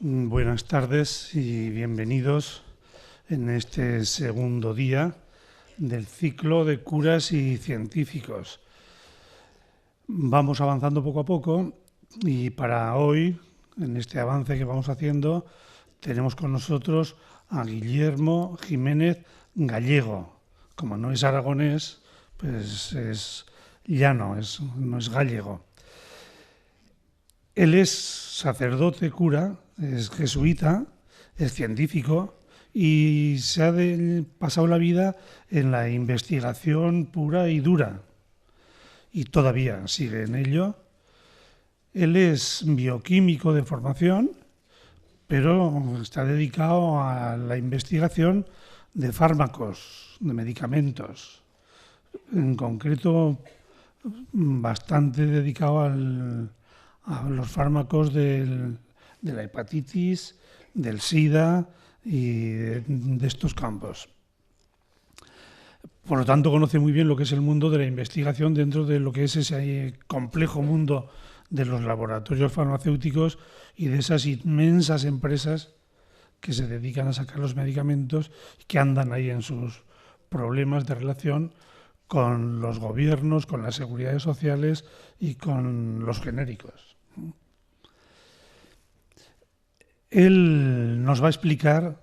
Buenas tardes y bienvenidos en este segundo día del ciclo de curas y científicos. Vamos avanzando poco a poco y para hoy, en este avance que vamos haciendo, tenemos con nosotros a Guillermo Jiménez Gallego. Como no es aragonés, pues es llano, no es gallego. Él es sacerdote, cura, es jesuita, es científico y se ha pasado la vida en la investigación pura y dura. Y todavía sigue en ello. Él es bioquímico de formación, pero está dedicado a la investigación de fármacos, de medicamentos. En concreto, bastante dedicado a los fármacos de la hepatitis, del SIDA y de estos campos. Por lo tanto, conoce muy bien lo que es el mundo de la investigación dentro de lo que es ese complejo mundo de los laboratorios farmacéuticos y de esas inmensas empresas que se dedican a sacar los medicamentos y que andan ahí en sus problemas de relación con los gobiernos, con las seguridades sociales y con los genéricos. Él nos va a explicar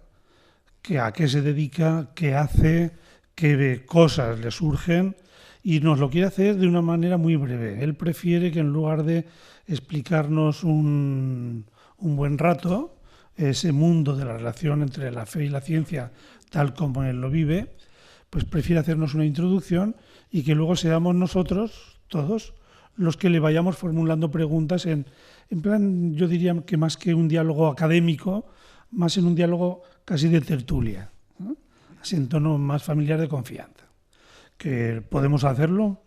a qué se dedica, qué hace, qué cosas le surgen y nos lo quiere hacer de una manera muy breve. Él prefiere que en lugar de explicarnos un buen rato, ese mundo de la relación entre la fe y la ciencia tal como él lo vive, pues prefiere hacernos una introducción y que luego seamos nosotros, todos, los que le vayamos formulando preguntas en plan, yo diría que más que un diálogo académico, más en un diálogo casi de tertulia, ¿no? Así en tono más familiar de confianza. Que podemos hacerlo,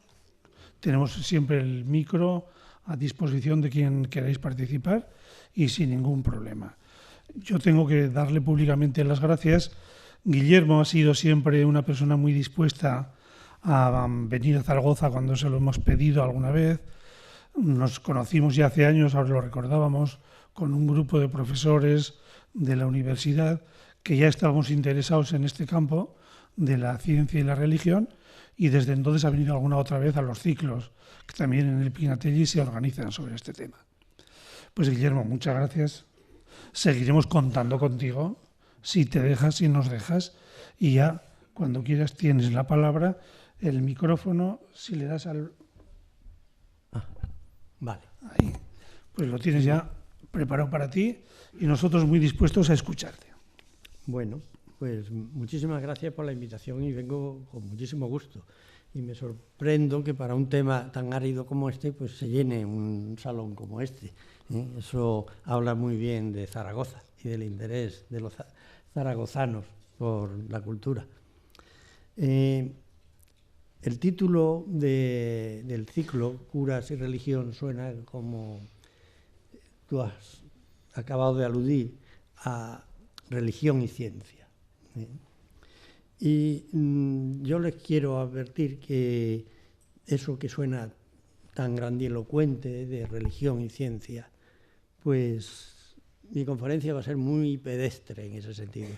tenemos siempre el micro a disposición de quien queráis participar y sin ningún problema. Yo tengo que darle públicamente las gracias. Guillermo ha sido siempre una persona muy dispuesta a venir a Zaragoza cuando se lo hemos pedido alguna vez. Nos conocimos ya hace años, ahora lo recordábamos, con un grupo de profesores de la universidad que ya estábamos interesados en este campo de la ciencia y la religión y desde entonces ha venido alguna otra vez a los ciclos que también en el Pinatelli se organizan sobre este tema. Pues Guillermo, muchas gracias. Seguiremos contando contigo si te dejas, si nos dejas y ya cuando quieras tienes la palabra, el micrófono, si le das al... Vale. Ahí, pues lo tienes ya preparado para ti y nosotros muy dispuestos a escucharte. Bueno, pues muchísimas gracias por la invitación y vengo con muchísimo gusto. Y me sorprendo que para un tema tan árido como este, pues se llene un salón como este. Eso habla muy bien de Zaragoza y del interés de los zaragozanos por la cultura. El título del ciclo, Curas y Religión, suena como tú has acabado de aludir a religión y ciencia. Y yo les quiero advertir que eso que suena tan grandilocuente de religión y ciencia, pues mi conferencia va a ser muy pedestre en ese sentido,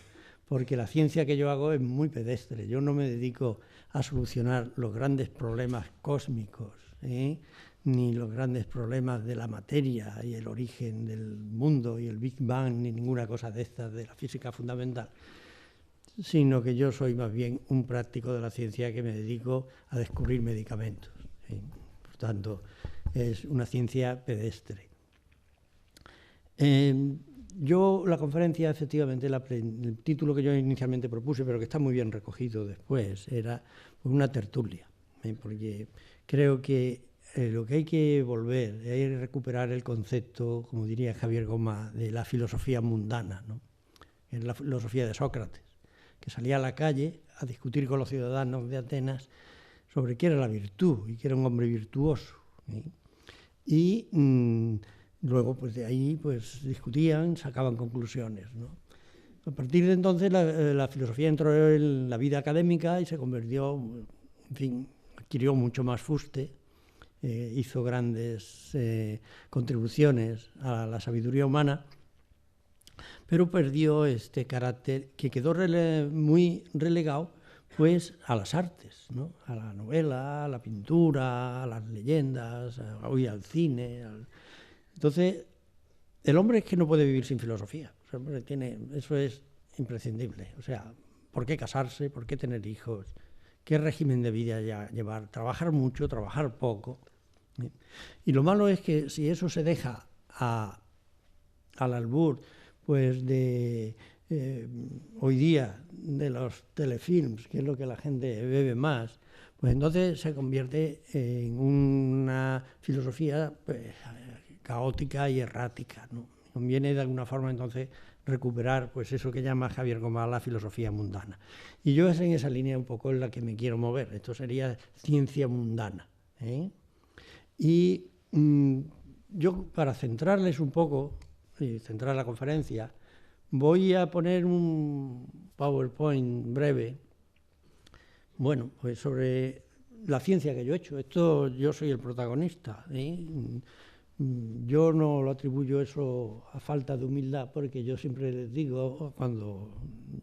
porque la ciencia que yo hago es muy pedestre. Yo no me dedico a solucionar los grandes problemas cósmicos, ni los grandes problemas de la materia y el origen del mundo y el Big Bang, ni ninguna cosa de estas de la física fundamental, sino que yo soy más bien un práctico de la ciencia que me dedico a descubrir medicamentos. Por tanto, es una ciencia pedestre. Yo, la conferencia, efectivamente, el título que yo inicialmente propuse, pero que está muy bien recogido después, era una tertulia, porque creo que lo que hay que volver, hay que recuperar el concepto, como diría Javier Goma, de la filosofía mundana, ¿no? Es la filosofía de Sócrates, que salía a la calle a discutir con los ciudadanos de Atenas sobre qué era la virtud y qué era un hombre virtuoso. Y luego, pues de ahí, pues discutían, sacaban conclusiones, ¿no? A partir de entonces, la filosofía entró en la vida académica y se convirtió, en fin, adquirió mucho más fuste, hizo grandes contribuciones a la sabiduría humana pero perdió este carácter que quedó muy relegado pues a las artes, ¿no? A la novela, a la pintura, a las leyendas, hoy al cine. Entonces, el hombre es que no puede vivir sin filosofía. O sea, eso es imprescindible. O sea, ¿por qué casarse? ¿Por qué tener hijos? ¿Qué régimen de vida llevar? Trabajar mucho, trabajar poco. Y lo malo es que si eso se deja al albur, pues de hoy día de los telefilms, que es lo que la gente bebe más, pues entonces se convierte en una filosofía pues, caótica y errática, ¿no? Conviene de alguna forma entonces recuperar pues eso que llama Javier Gomá la filosofía mundana. Y yo es en esa línea un poco en la que me quiero mover. Esto sería ciencia mundana, ¿eh? Y yo, para centrarles un poco y centrar la conferencia, voy a poner un PowerPoint breve, bueno, pues sobre la ciencia que yo he hecho. Esto yo soy el protagonista, ¿eh? Yo no lo atribuyo eso a falta de humildad, porque yo siempre les digo, cuando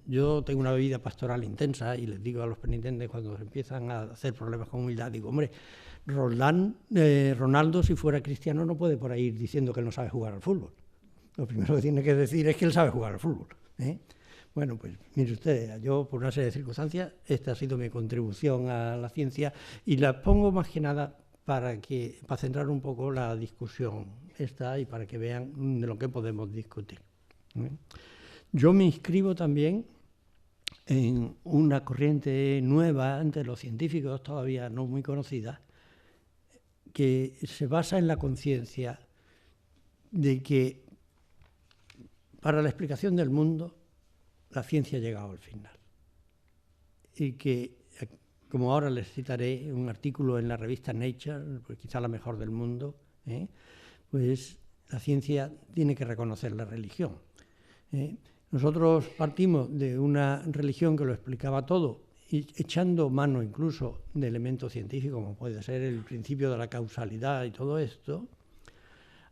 yo tengo una vida pastoral intensa y les digo a los penitentes cuando empiezan a hacer problemas con humildad, digo, hombre, Ronaldo, si fuera cristiano, no puede por ahí ir diciendo que él no sabe jugar al fútbol. Lo primero que tiene que decir es que él sabe jugar al fútbol, ¿eh? Bueno, pues mire usted, yo por una serie de circunstancias, esta ha sido mi contribución a la ciencia y la pongo más que nada para centrar un poco la discusión esta y para que vean de lo que podemos discutir, ¿eh? Yo me inscribo también en una corriente nueva entre los científicos, todavía no muy conocida, que se basa en la conciencia de que para la explicación del mundo la ciencia ha llegado al final. Y que, como ahora les citaré un artículo en la revista Nature, pues quizá la mejor del mundo, pues la ciencia tiene que reconocer la religión. Nosotros partimos de una religión que lo explicaba todo, y echando mano incluso de elementos científicos, como puede ser el principio de la causalidad y todo esto,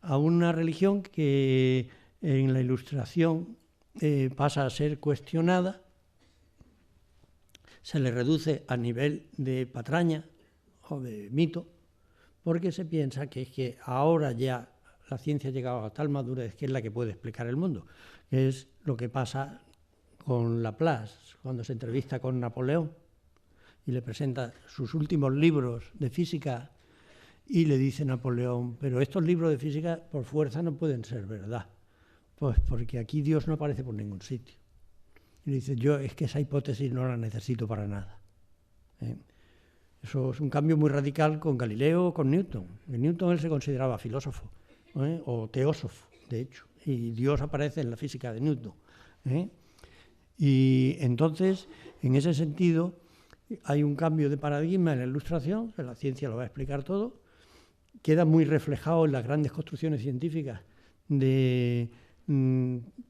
a una religión que en la Ilustración pasa a ser cuestionada, se le reduce a nivel de patraña o de mito, porque se piensa que es que ahora ya la ciencia ha llegado a tal madurez que es la que puede explicar el mundo, que es lo que pasa con Laplace, cuando se entrevista con Napoleón y le presenta sus últimos libros de física y le dice Napoleón, pero estos libros de física por fuerza no pueden ser verdad, pues porque aquí Dios no aparece por ningún sitio. Y le dice, yo es que esa hipótesis no la necesito para nada. Eso es un cambio muy radical con Galileo o con Newton. En Newton él se consideraba filósofo, o teósofo, de hecho, y Dios aparece en la física de Newton. Y entonces, en ese sentido, hay un cambio de paradigma en la Ilustración, que la ciencia lo va a explicar todo, queda muy reflejado en las grandes construcciones científicas de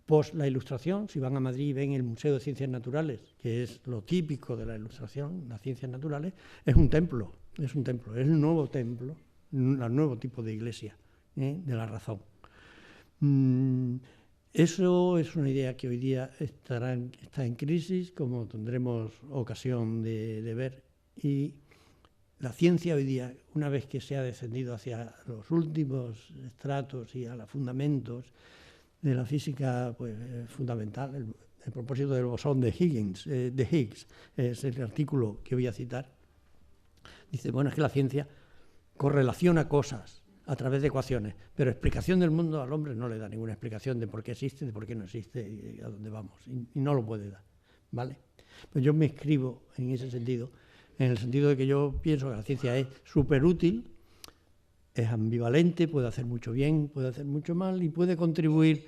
post la Ilustración. Si van a Madrid y ven el Museo de Ciencias Naturales, que es lo típico de la Ilustración, las ciencias naturales, es un templo, es el nuevo templo, un nuevo tipo de iglesia, de la razón. Eso es una idea que hoy día está en crisis, como tendremos ocasión de ver, y la ciencia hoy día, una vez que se ha descendido hacia los últimos estratos y a los fundamentos de la física pues, fundamental, el propósito del bosón de Higgs, es el artículo que voy a citar, dice, bueno, es que la ciencia correlaciona cosas a través de ecuaciones, pero explicación del mundo al hombre no le da ninguna explicación de por qué existe, de por qué no existe y a dónde vamos, y no lo puede dar, ¿vale? Pues yo me inscribo en ese sentido, en el sentido de que yo pienso que la ciencia es súper útil, es ambivalente, puede hacer mucho bien, puede hacer mucho mal y puede contribuir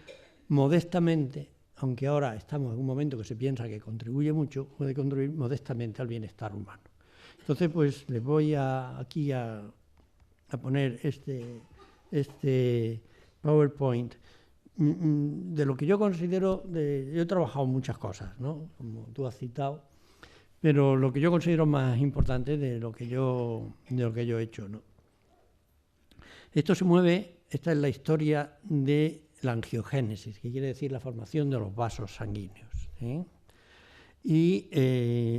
modestamente, aunque ahora estamos en un momento que se piensa que contribuye mucho, puede contribuir modestamente al bienestar humano. Entonces, pues les voy aquí a poner este PowerPoint de lo que yo considero, yo he trabajado muchas cosas, ¿no? Como tú has citado, pero lo que yo considero más importante de lo que yo he hecho, ¿no? Esto se mueve, esta es la historia de la angiogénesis, que quiere decir la formación de los vasos sanguíneos. Y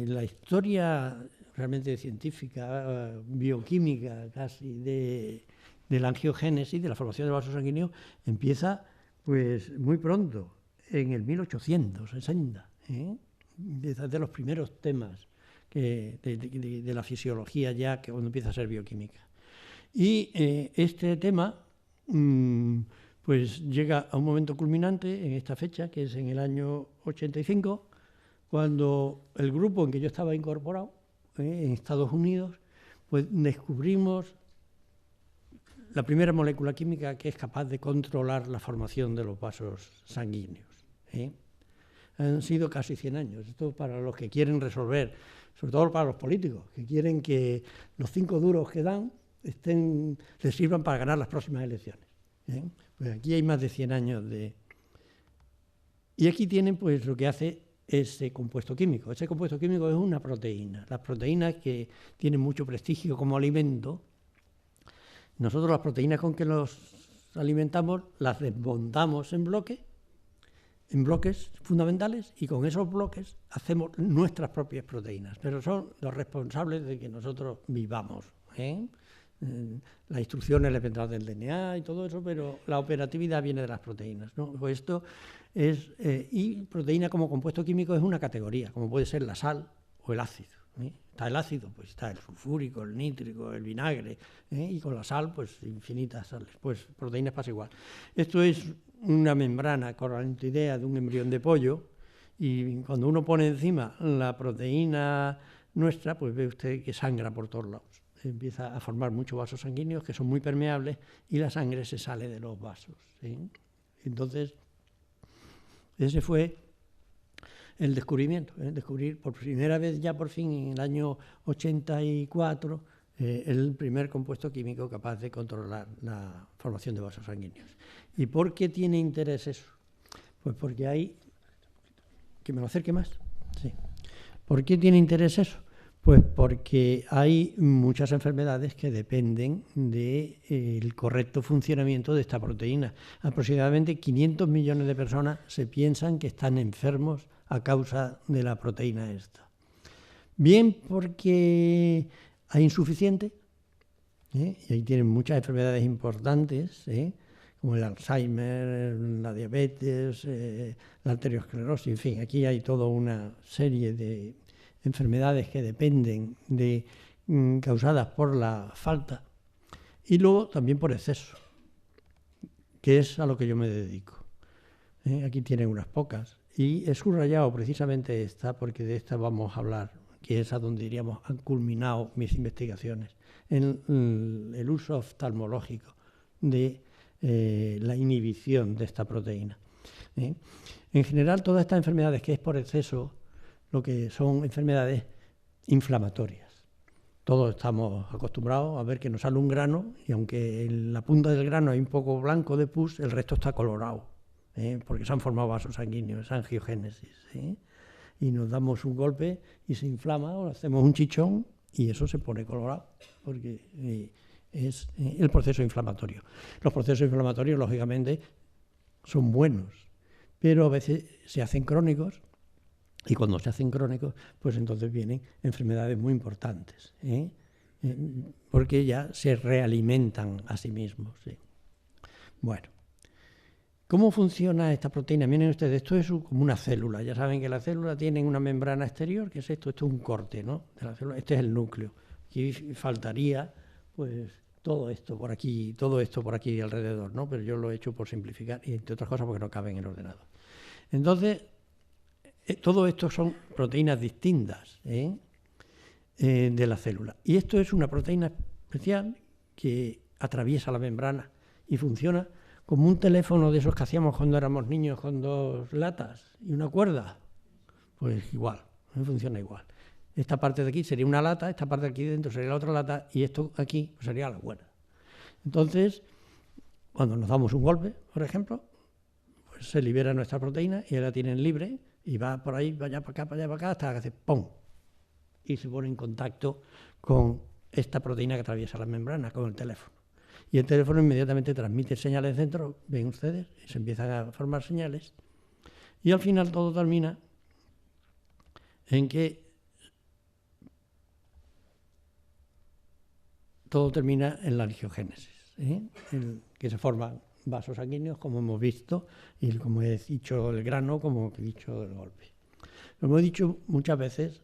la historia realmente científica, bioquímica casi, de la angiogénesis, de la formación de vasos sanguíneos, empieza pues muy pronto, en el 1860. Empieza de los primeros temas de la fisiología ya, que cuando empieza a ser bioquímica. Y este tema pues llega a un momento culminante en esta fecha, que es en el año 85, cuando el grupo en que yo estaba incorporado, en Estados Unidos, pues descubrimos la primera molécula química que es capaz de controlar la formación de los vasos sanguíneos. Han sido casi 100 años. Esto para los que quieren resolver, sobre todo para los políticos, que quieren que los 5 duros que dan les sirvan para ganar las próximas elecciones. Pues aquí hay más de 100 años de... Y aquí tienen pues lo que hace ese compuesto químico. Ese compuesto químico es una proteína. Las proteínas que tienen mucho prestigio como alimento, nosotros las proteínas con que nos alimentamos las desmontamos en bloques fundamentales, y con esos bloques hacemos nuestras propias proteínas, pero son los responsables de que nosotros vivamos. Las instrucciones les vendrán del DNA y todo eso, pero la operatividad viene de las proteínas, ¿no? Pues esto es, y proteína como compuesto químico es una categoría, como puede ser la sal o el ácido. Está el ácido, pues está el sulfúrico, el nítrico, el vinagre, y con la sal, pues infinitas sales. Pues proteínas pasa igual. Esto es una membrana corantoidea de un embrión de pollo, y cuando uno pone encima la proteína nuestra, pues ve usted que sangra por todos lados. Empieza a formar muchos vasos sanguíneos que son muy permeables y la sangre se sale de los vasos. Entonces, ese fue el descubrimiento, descubrir por primera vez ya por fin en el año 84 el primer compuesto químico capaz de controlar la formación de vasos sanguíneos. ¿Y por qué tiene interés eso? Pues porque hay... ¿Que me lo acerque más? Sí. ¿Por qué tiene interés eso? Pues porque hay muchas enfermedades que dependen del correcto funcionamiento de esta proteína. Aproximadamente 500 millones de personas se piensan que están enfermos a causa de la proteína esta. Bien porque hay insuficiente, y ahí tienen muchas enfermedades importantes, como el Alzheimer, la diabetes, la arteriosclerosis, en fin, aquí hay toda una serie de enfermedades que dependen de causadas por la falta, y luego también por exceso, que es a lo que yo me dedico. Aquí tienen unas pocas, y he subrayado precisamente esta porque de esta vamos a hablar, que es a donde diríamos han culminado mis investigaciones, en el uso oftalmológico de la inhibición de esta proteína. En general, todas estas enfermedades que es por exceso, lo que son enfermedades inflamatorias. Todos estamos acostumbrados a ver que nos sale un grano, y aunque en la punta del grano hay un poco blanco de pus, el resto está colorado, porque se han formado vasos sanguíneos, angiogénesis. Y nos damos un golpe y se inflama, o hacemos un chichón y eso se pone colorado, porque es el proceso inflamatorio. Los procesos inflamatorios, lógicamente, son buenos, pero a veces se hacen crónicos, y cuando se hacen crónicos, pues entonces vienen enfermedades muy importantes, porque ya se realimentan a sí mismos. Bueno, ¿cómo funciona esta proteína? Miren ustedes, esto es como una célula. Ya saben que la célula tiene una membrana exterior, que es esto es un corte, ¿no? De la célula. Este es el núcleo. Aquí faltaría, pues, todo esto por aquí alrededor, ¿no? Pero yo lo he hecho por simplificar, y entre otras cosas porque no cabe en el ordenador. Entonces, todo esto son proteínas distintas de la célula. Y esto es una proteína especial que atraviesa la membrana y funciona como un teléfono de esos que hacíamos cuando éramos niños con 2 latas y una cuerda. Pues igual, funciona igual. Esta parte de aquí sería una lata, esta parte de aquí dentro sería la otra lata, y esto aquí pues sería la cuerda. Entonces, cuando nos damos un golpe, por ejemplo, pues se libera nuestra proteína y la tienen libre, y va por ahí, para allá, para acá, hasta que hace ¡pum! Y se pone en contacto con esta proteína que atraviesa la membrana, con el teléfono. y el teléfono inmediatamente transmite señales dentro, ven ustedes, y se empiezan a formar señales, y al final todo termina en que todo termina en la angiogénesis, que se forman vasos sanguíneos, como hemos visto, y como he dicho el grano, como he dicho el golpe. Como he dicho muchas veces,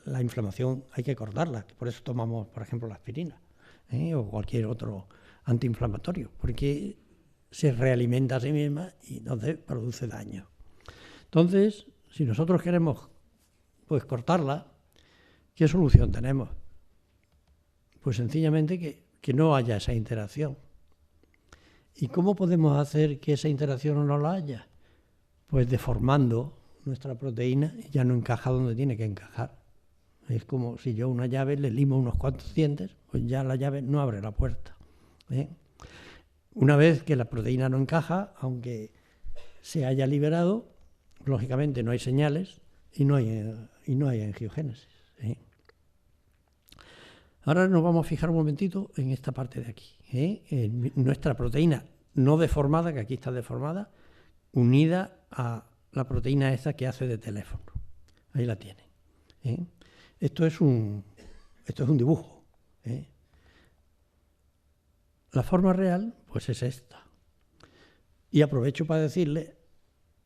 la inflamación hay que cortarla, por eso tomamos, por ejemplo, la aspirina, o cualquier otro antiinflamatorio, porque se realimenta a sí misma y entonces produce daño. Entonces, si nosotros queremos pues cortarla, ¿qué solución tenemos? Pues sencillamente que no haya esa interacción. ¿Y cómo podemos hacer que esa interacción no la haya? Pues deformando nuestra proteína, ya no encaja donde tiene que encajar. Es como si yo a una llave le limo unos cuantos dientes, pues ya la llave no abre la puerta. Una vez que la proteína no encaja, aunque se haya liberado, lógicamente no hay señales y no hay angiogénesis. Ahora nos vamos a fijar un momentito en esta parte de aquí. En nuestra proteína no deformada, que aquí está deformada, unida a la proteína esa que hace de teléfono. Ahí la tienen. Esto es un dibujo. La forma real, pues es esta. Y aprovecho para decirle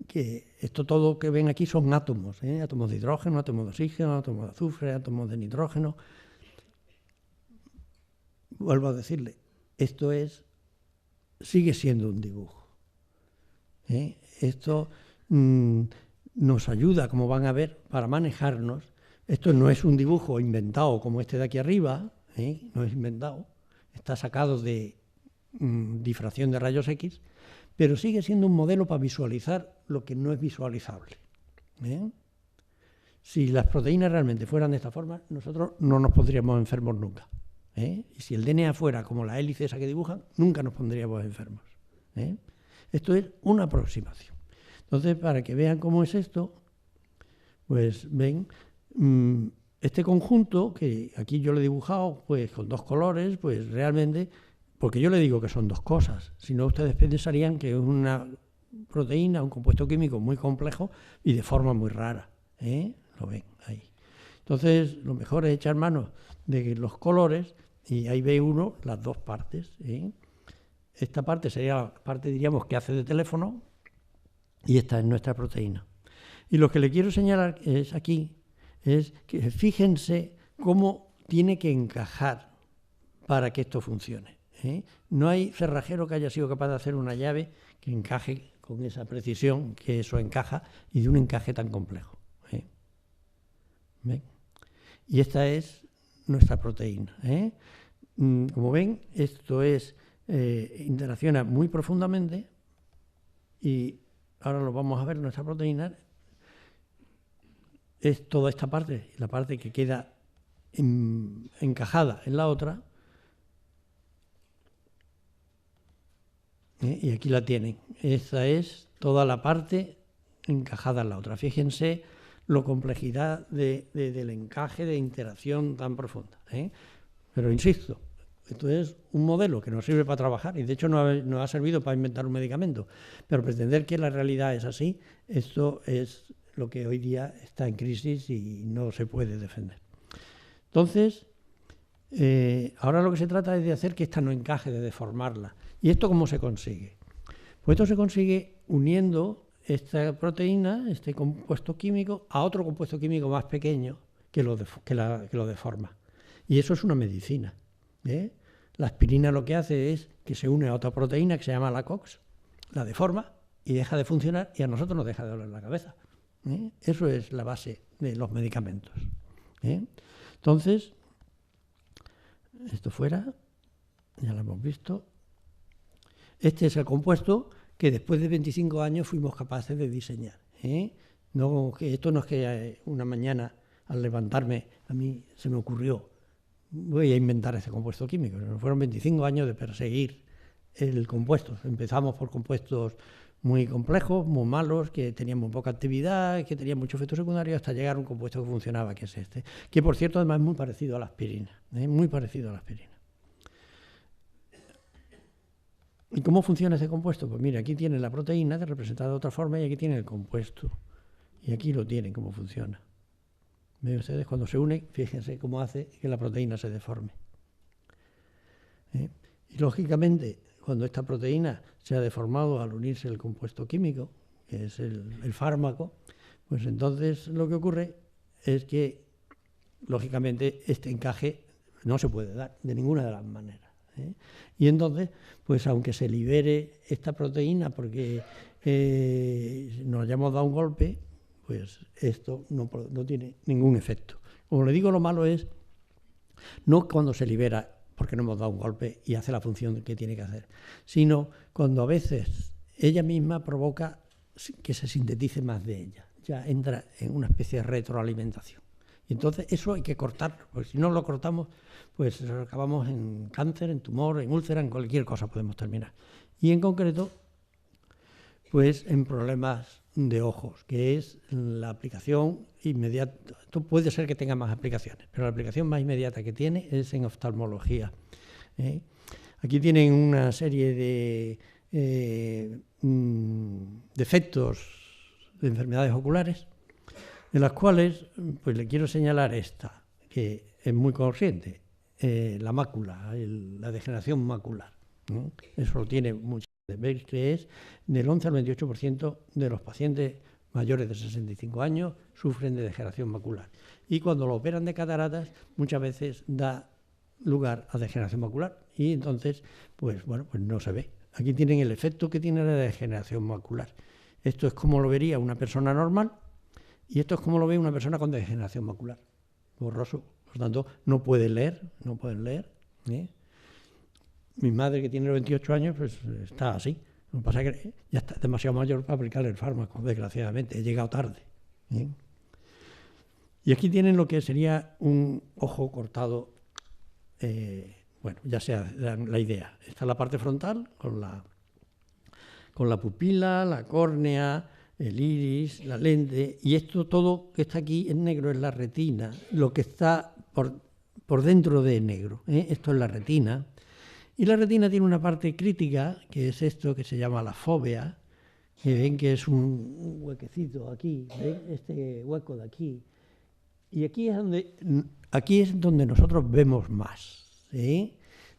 que esto todo que ven aquí son átomos, átomos de hidrógeno, átomos de oxígeno, átomos de azufre, átomos de nitrógeno. Vuelvo a decirle, esto sigue siendo un dibujo. Esto nos ayuda, como van a ver, para manejarnos. Esto no es un dibujo inventado como este de aquí arriba, no es inventado, está sacado de difracción de rayos X, pero sigue siendo un modelo para visualizar lo que no es visualizable. Si las proteínas realmente fueran de esta forma, nosotros no nos pondríamos enfermos nunca. Y si el DNA fuera como la hélice esa que dibujan, nunca nos pondríamos enfermos. Esto es una aproximación. Entonces, para que vean cómo es esto, pues ven, este conjunto, que aquí yo lo he dibujado pues con dos colores, pues realmente, porque yo le digo que son dos cosas, si no ustedes pensarían que es una proteína, un compuesto químico muy complejo y de forma muy rara. Lo ven ahí. Entonces, lo mejor es echar mano de los colores y ahí ve uno las dos partes. Esta parte sería la parte, diríamos, que hace de teléfono y esta es nuestra proteína. Y lo que le quiero señalar aquí es que fíjense cómo tiene que encajar para que esto funcione. No hay cerrajero que haya sido capaz de hacer una llave que encaje con esa precisión, que eso encaja, y de un encaje tan complejo. ¿Ven? Y esta es nuestra proteína. Como ven, esto interacciona muy profundamente y ahora lo vamos a ver, nuestra proteína es toda esta parte, la parte que queda encajada en la otra. Y aquí la tienen. Esta es toda la parte encajada en la otra. Fíjense la complejidad del encaje, de interacción tan profunda. Pero insisto, esto es un modelo que nos sirve para trabajar y de hecho nos ha servido para inventar un medicamento. Pero pretender que la realidad es así, esto es lo que hoy día está en crisis y no se puede defender. Entonces, ahora lo que se trata es de hacer que esta no encaje, de deformarla. ¿Y esto cómo se consigue? Pues esto se consigue uniendo esta proteína, este compuesto químico, a otro compuesto químico más pequeño que lo deforma. Y eso es una medicina. La aspirina lo que hace es que se une a otra proteína que se llama la COX, la deforma y deja de funcionar y a nosotros nos deja de doler la cabeza. Eso es la base de los medicamentos. Entonces, esto fuera, ya lo hemos visto. Este es el compuesto que después de 25 años fuimos capaces de diseñar. Esto no es que una mañana al levantarme a mí se me ocurrió, voy a inventar este compuesto químico. Fueron 25 años de perseguir el compuesto. Empezamos por compuestos muy complejos, muy malos, que tenían muy poca actividad, que tenían mucho efecto secundario, hasta llegar a un compuesto que funcionaba, que es este. Que, por cierto, además es muy parecido a la aspirina. Muy parecido a la aspirina. ¿Y cómo funciona ese compuesto? Pues mira, aquí tienen la proteína representada de otra forma y aquí tienen el compuesto. Y aquí lo tienen, cómo funciona. ¿Ven ustedes? Cuando se unen, fíjense cómo hace que la proteína se deforme. Y lógicamente, cuando esta proteína se ha deformado al unirse el compuesto químico, que es el fármaco, pues entonces lo que ocurre es que, lógicamente, este encaje no se puede dar de ninguna de las maneras. Y entonces, pues aunque se libere esta proteína porque nos hayamos dado un golpe, pues esto no tiene ningún efecto. Como le digo, lo malo es no cuando se libera porque no hemos dado un golpe y hace la función que tiene que hacer, sino cuando a veces ella misma provoca que se sintetice más de ella. Ya entra en una especie de retroalimentación. Y entonces eso hay que cortarlo, porque si no lo cortamos, pues acabamos en cáncer, en tumor, en úlcera, en cualquier cosa podemos terminar. Y en concreto, pues en problemas de ojos, que es la aplicación inmediata. Esto puede ser que tenga más aplicaciones, pero la aplicación más inmediata que tiene es en oftalmología. Aquí tienen una serie de defectos de enfermedades oculares, de las cuales pues le quiero señalar esta, que es muy corriente, la mácula, la degeneración macular. Eso lo tiene mucho. Veis que es del 11 al 28% de los pacientes mayores de 65 años sufren de degeneración macular. Y cuando lo operan de cataratas, muchas veces da lugar a degeneración macular y entonces, pues bueno, pues no se ve. Aquí tienen el efecto que tiene la degeneración macular. Esto es como lo vería una persona normal y esto es como lo ve una persona con degeneración macular, borroso. Por lo tanto, no pueden leer. Mi madre, que tiene 28 años, pues está así. Lo que pasa es que ya está demasiado mayor para aplicarle el fármaco, desgraciadamente. He llegado tarde. Y aquí tienen lo que sería un ojo cortado. Bueno, ya sea la idea. Está la parte frontal con la pupila, la córnea, el iris, la lente. Y esto todo que está aquí en negro es la retina. Lo que está por dentro de negro. Esto es la retina. Y la retina tiene una parte crítica, que es esto que se llama la fóvea, que ven que es un huequecito aquí, ¿ven? Este hueco de aquí. Y aquí es donde nosotros vemos más.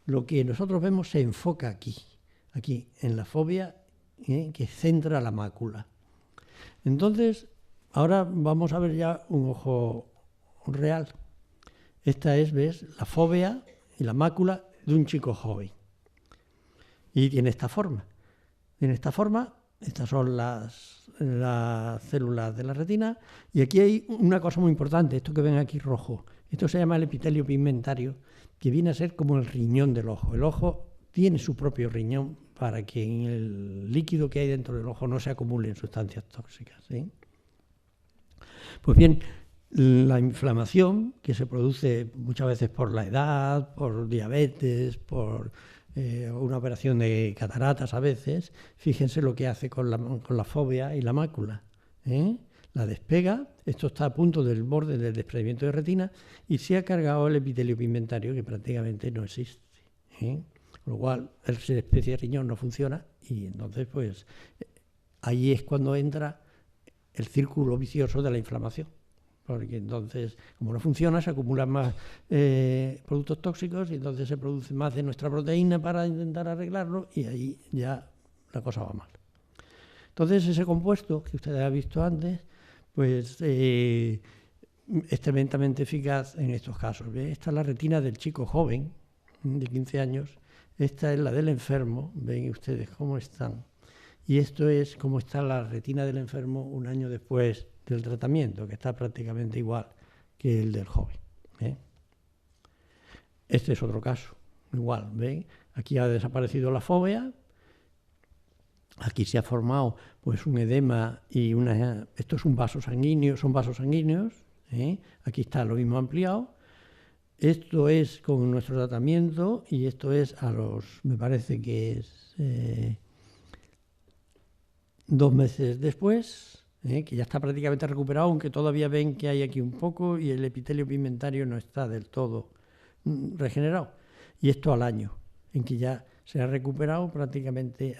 Lo que nosotros vemos se enfoca aquí en la fóvea, que centra la mácula. Entonces, ahora vamos a ver ya un ojo real. Esta es, ¿ves?, la fóvea y la mácula de un chico joven. Y tiene esta forma. Estas son las células de la retina. Y aquí hay una cosa muy importante, esto que ven aquí rojo. Esto se llama el epitelio pigmentario, que viene a ser como el riñón del ojo. El ojo tiene su propio riñón para que en el líquido que hay dentro del ojo no se acumulen sustancias tóxicas. Pues bien, la inflamación, que se produce muchas veces por la edad, por diabetes, por una operación de cataratas a veces, fíjense lo que hace con la fóvea y la mácula. La despega, esto está a punto del borde del desprendimiento de retina y se ha cargado el epitelio pigmentario, que prácticamente no existe. Con lo cual, esa especie de riñón no funciona y entonces, pues, ahí es cuando entra el círculo vicioso de la inflamación. Porque entonces, como no funciona, se acumulan más productos tóxicos y entonces se produce más de nuestra proteína para intentar arreglarlo y ahí ya la cosa va mal. Entonces, ese compuesto que ustedes han visto antes, pues es tremendamente eficaz en estos casos. ¿Ve? Esta es la retina del chico joven, de 15 años. Esta es la del enfermo. Ven ustedes cómo están. Y esto es cómo está la retina del enfermo un año después del tratamiento, que está prácticamente igual que el del joven. Este es otro caso, igual, ¿ven? Aquí ha desaparecido la fóvea, aquí se ha formado pues un edema y esto es un vaso sanguíneo, son vasos sanguíneos, aquí está lo mismo ampliado. Esto es con nuestro tratamiento y esto es me parece que es 2 meses después, que ya está prácticamente recuperado, aunque todavía ven que hay aquí un poco y el epitelio pigmentario no está del todo regenerado. Y esto al año. en que ya se ha recuperado prácticamente,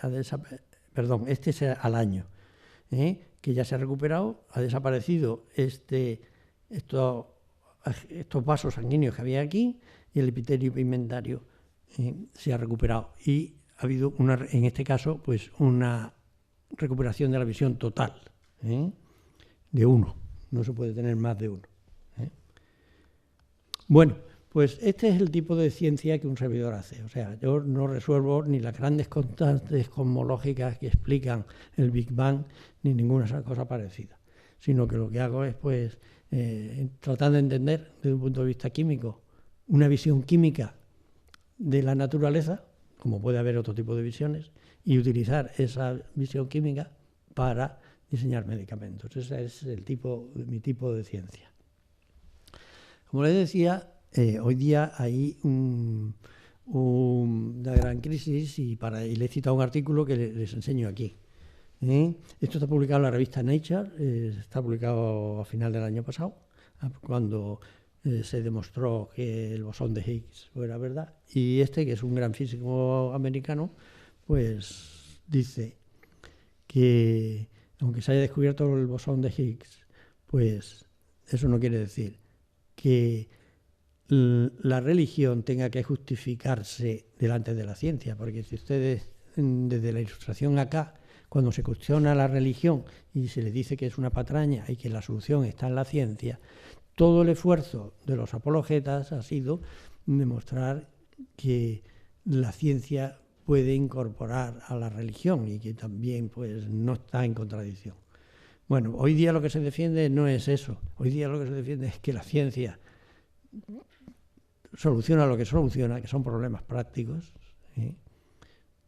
este es al año, que ya se ha recuperado, ha desaparecido estos vasos sanguíneos que había aquí y el epitelio pigmentario se ha recuperado. Y ha habido, en este caso, pues una recuperación de la visión total, de uno. No se puede tener más de uno. Bueno, pues este es el tipo de ciencia que un servidor hace. O sea, yo no resuelvo ni las grandes constantes cosmológicas que explican el Big Bang, ni ninguna cosa parecida, sino que lo que hago es, pues, tratar de entender desde un punto de vista químico una visión química de la naturaleza, como puede haber otro tipo de visiones, y utilizar esa visión química para diseñar medicamentos. Ese es mi tipo de ciencia. Como les decía, hoy día hay una gran crisis y le he citado un artículo que les enseño aquí. Esto está publicado en la revista Nature, está publicado a final del año pasado, cuando se demostró que el bosón de Higgs era verdad. Y que es un gran físico americano, pues dice que aunque se haya descubierto el bosón de Higgs, pues eso no quiere decir que la religión tenga que justificarse delante de la ciencia, porque si ustedes, desde la Ilustración acá, cuando se cuestiona la religión y se le dice que es una patraña y que la solución está en la ciencia, todo el esfuerzo de los apologetas ha sido demostrar que la ciencia puede incorporar a la religión y que también, pues, no está en contradicción. Bueno, hoy día lo que se defiende no es eso. Hoy día lo que se defiende es que la ciencia soluciona lo que soluciona, que son problemas prácticos,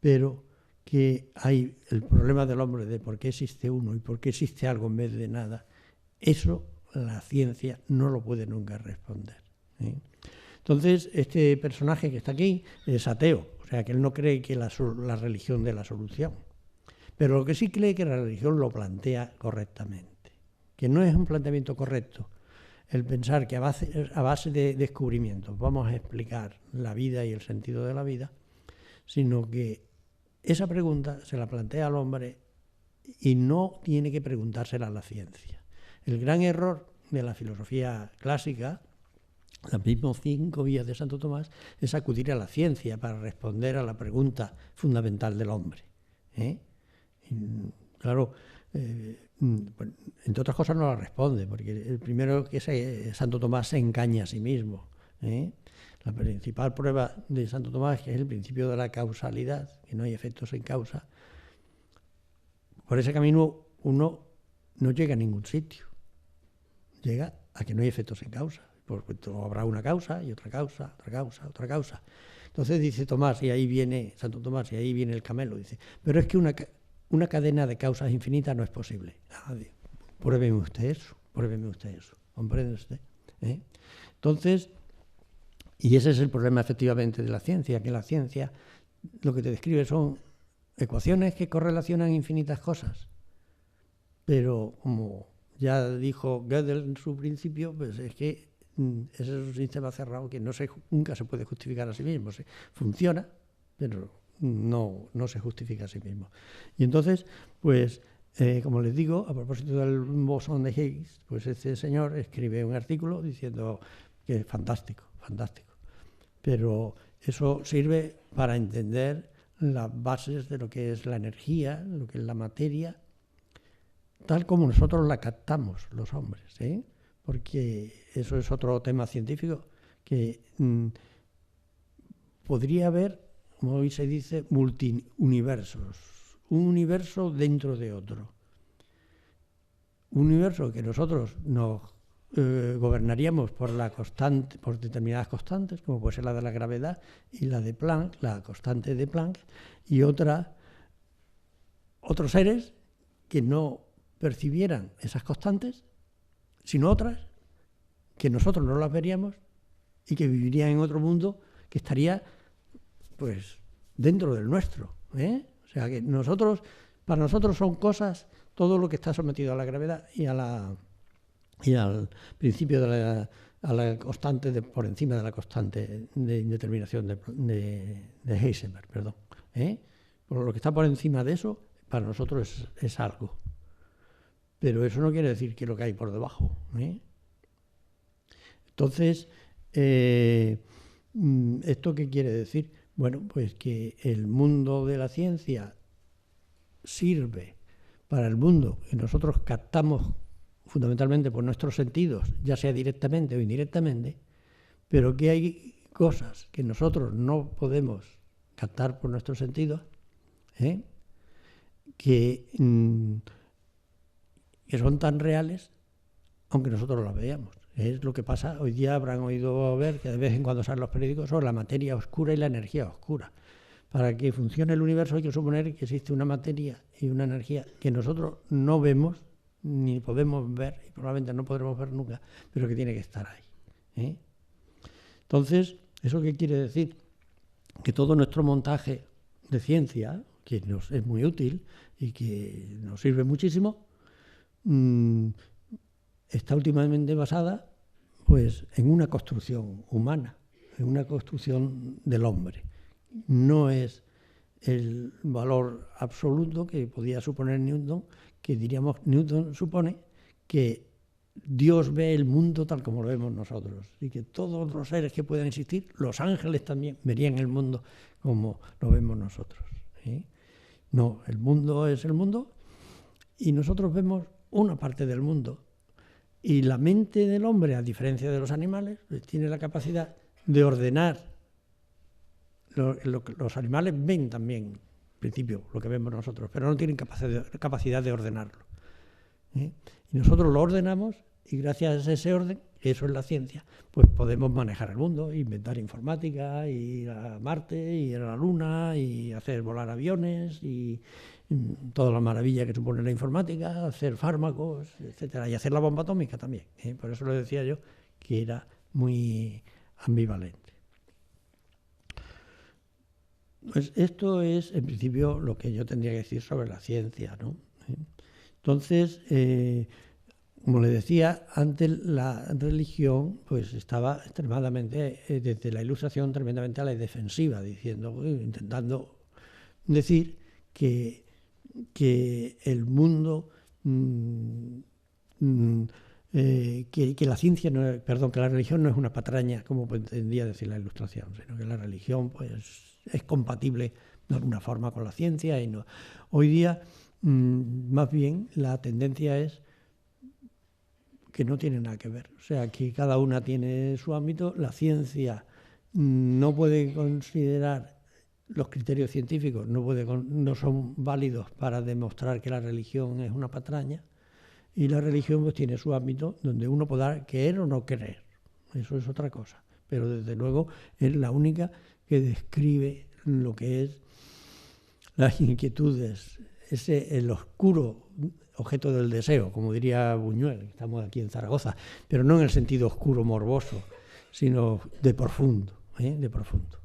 pero que hay el problema del hombre de por qué existe uno y por qué existe algo en vez de nada. Eso la ciencia no lo puede nunca responder. Entonces, este personaje que está aquí es ateo, o sea que él no cree que la religión dé la solución. Pero lo que sí cree que la religión lo plantea correctamente, que no es un planteamiento correcto el pensar que a base de descubrimientos vamos a explicar la vida y el sentido de la vida, sino que esa pregunta se la plantea al hombre y no tiene que preguntársela a la ciencia. El gran error de la filosofía clásica, las mismas 5 vías de Santo Tomás, es acudir a la ciencia para responder a la pregunta fundamental del hombre. Y, claro, entre otras cosas no la responde, porque el primero que Santo Tomás se engaña a sí mismo. La principal prueba de Santo Tomás, que es el principio de la causalidad, que no hay efectos sin causa, por ese camino uno no llega a ningún sitio. Llega a que no hay efectos sin causa. Porque habrá una causa y otra causa, otra causa, otra causa. Entonces dice Tomás, y ahí viene Santo Tomás, y ahí viene el camelo, dice, pero es que una cadena de causas infinitas no es posible. Pruébeme usted eso, ¿comprende usted? Entonces, y ese es el problema efectivamente de la ciencia, que la ciencia lo que te describe son ecuaciones que correlacionan infinitas cosas, pero como ya dijo Gödel en su principio, pues es que ese es un sistema cerrado que nunca se puede justificar a sí mismo. Funciona, pero no se justifica a sí mismo. Y entonces, pues, como les digo, a propósito del bosón de Higgs, pues este señor escribe un artículo diciendo que es fantástico. Pero eso sirve para entender las bases de lo que es la energía, lo que es la materia, tal como nosotros la captamos los hombres, porque eso es otro tema científico, que podría haber, como hoy se dice, multiuniversos, un universo dentro de otro. Un universo que nosotros nos gobernaríamos por determinadas constantes, como puede ser la de la gravedad y la de Planck, la constante de Planck, y otros seres que no percibieran esas constantes, sino otras que nosotros no las veríamos y que vivirían en otro mundo que estaría, pues, dentro del nuestro. O sea que para nosotros son cosas todo lo que está sometido a la gravedad y al principio de la a la constante por encima de la constante de indeterminación de Heisenberg, perdón. Por lo que está por encima de eso, para nosotros es algo. Pero eso no quiere decir que lo que hay por debajo. Entonces, ¿esto qué quiere decir? Bueno, pues que el mundo de la ciencia sirve para el mundo que nosotros captamos fundamentalmente por nuestros sentidos, ya sea directamente o indirectamente, pero que hay cosas que nosotros no podemos captar por nuestros sentidos, que son tan reales, aunque nosotros las veamos. Es lo que pasa, hoy día habrán oído ver que de vez en cuando salen los periódicos sobre la materia oscura y la energía oscura. Para que funcione el universo hay que suponer que existe una materia y una energía que nosotros no vemos, ni podemos ver, y probablemente no podremos ver nunca, pero que tiene que estar ahí. Entonces, ¿eso qué quiere decir? Que todo nuestro montaje de ciencia, que nos es muy útil y que nos sirve muchísimo, está últimamente basada pues, en una construcción humana, en una construcción del hombre. No es el valor absoluto que podía suponer Newton, que diríamos, Newton supone que Dios ve el mundo tal como lo vemos nosotros y que todos los seres que puedan existir, los ángeles también verían el mundo como lo vemos nosotros. No, el mundo es el mundo y nosotros vemos una parte del mundo. Y la mente del hombre, a diferencia de los animales, tiene la capacidad de ordenar. Los animales ven también, en principio, lo que vemos nosotros, pero no tienen capacidad de ordenarlo. Y nosotros lo ordenamos y gracias a ese orden, eso es la ciencia, pues podemos manejar el mundo, inventar informática, ir a Marte, ir a la Luna, y hacer volar aviones, y toda la maravilla que supone la informática, hacer fármacos, etcétera, y hacer la bomba atómica también. Por eso lo decía yo, que era muy ambivalente. Pues esto es, en principio, lo que yo tendría que decir sobre la ciencia, ¿no? Entonces, como le decía, antes la religión pues estaba extremadamente, desde la Ilustración, tremendamente a la defensiva, intentando decir que el mundo, que la ciencia, que la religión no es una patraña, como pretendía decir la Ilustración, sino que la religión pues es compatible de alguna forma con la ciencia. Y no. Hoy día, más bien, la tendencia es que no tiene nada que ver. O sea, que cada una tiene su ámbito. La ciencia no puede considerar los criterios científicos, no son válidos para demostrar que la religión es una patraña. Y la religión pues tiene su ámbito donde uno podrá creer o no creer. Eso es otra cosa. Pero desde luego es la única que describe lo que es las inquietudes, el oscuro objeto del deseo, como diría Buñuel, estamos aquí en Zaragoza, pero no en el sentido oscuro morboso, sino de profundo, de profundo.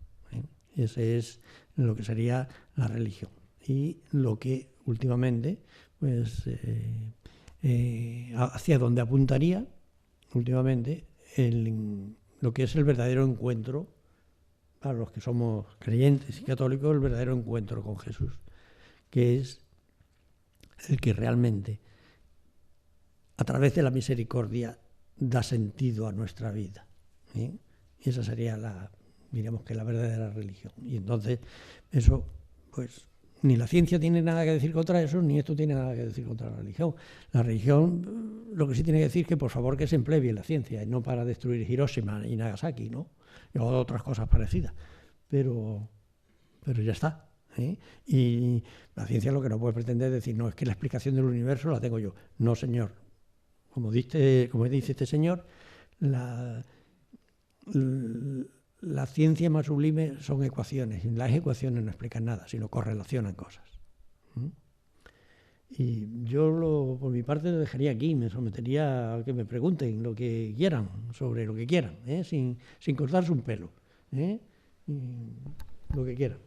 Ese es lo que sería la religión. Y lo que últimamente, pues, hacia donde apuntaría últimamente, lo que es el verdadero encuentro, para los que somos creyentes y católicos, el verdadero encuentro con Jesús, que es el que realmente, a través de la misericordia, da sentido a nuestra vida. Y esa sería la verdadera religión. Y entonces, eso, pues, ni la ciencia tiene nada que decir contra eso, ni esto tiene nada que decir contra la religión. La religión, lo que sí tiene que decir es que, por favor, que se emplee bien la ciencia, y no para destruir Hiroshima y Nagasaki, ¿no? Y otras cosas parecidas. Pero ya está. Y la ciencia lo que no puede pretender es decir, no, es que la explicación del universo la tengo yo. No, señor. Como dice este señor, la ciencia más sublime son ecuaciones. Y las ecuaciones no explican nada, sino correlacionan cosas. Y yo, por mi parte, lo dejaría aquí. Me sometería a que me pregunten lo que quieran, sobre lo que quieran, sin cortarse un pelo. Lo que quieran.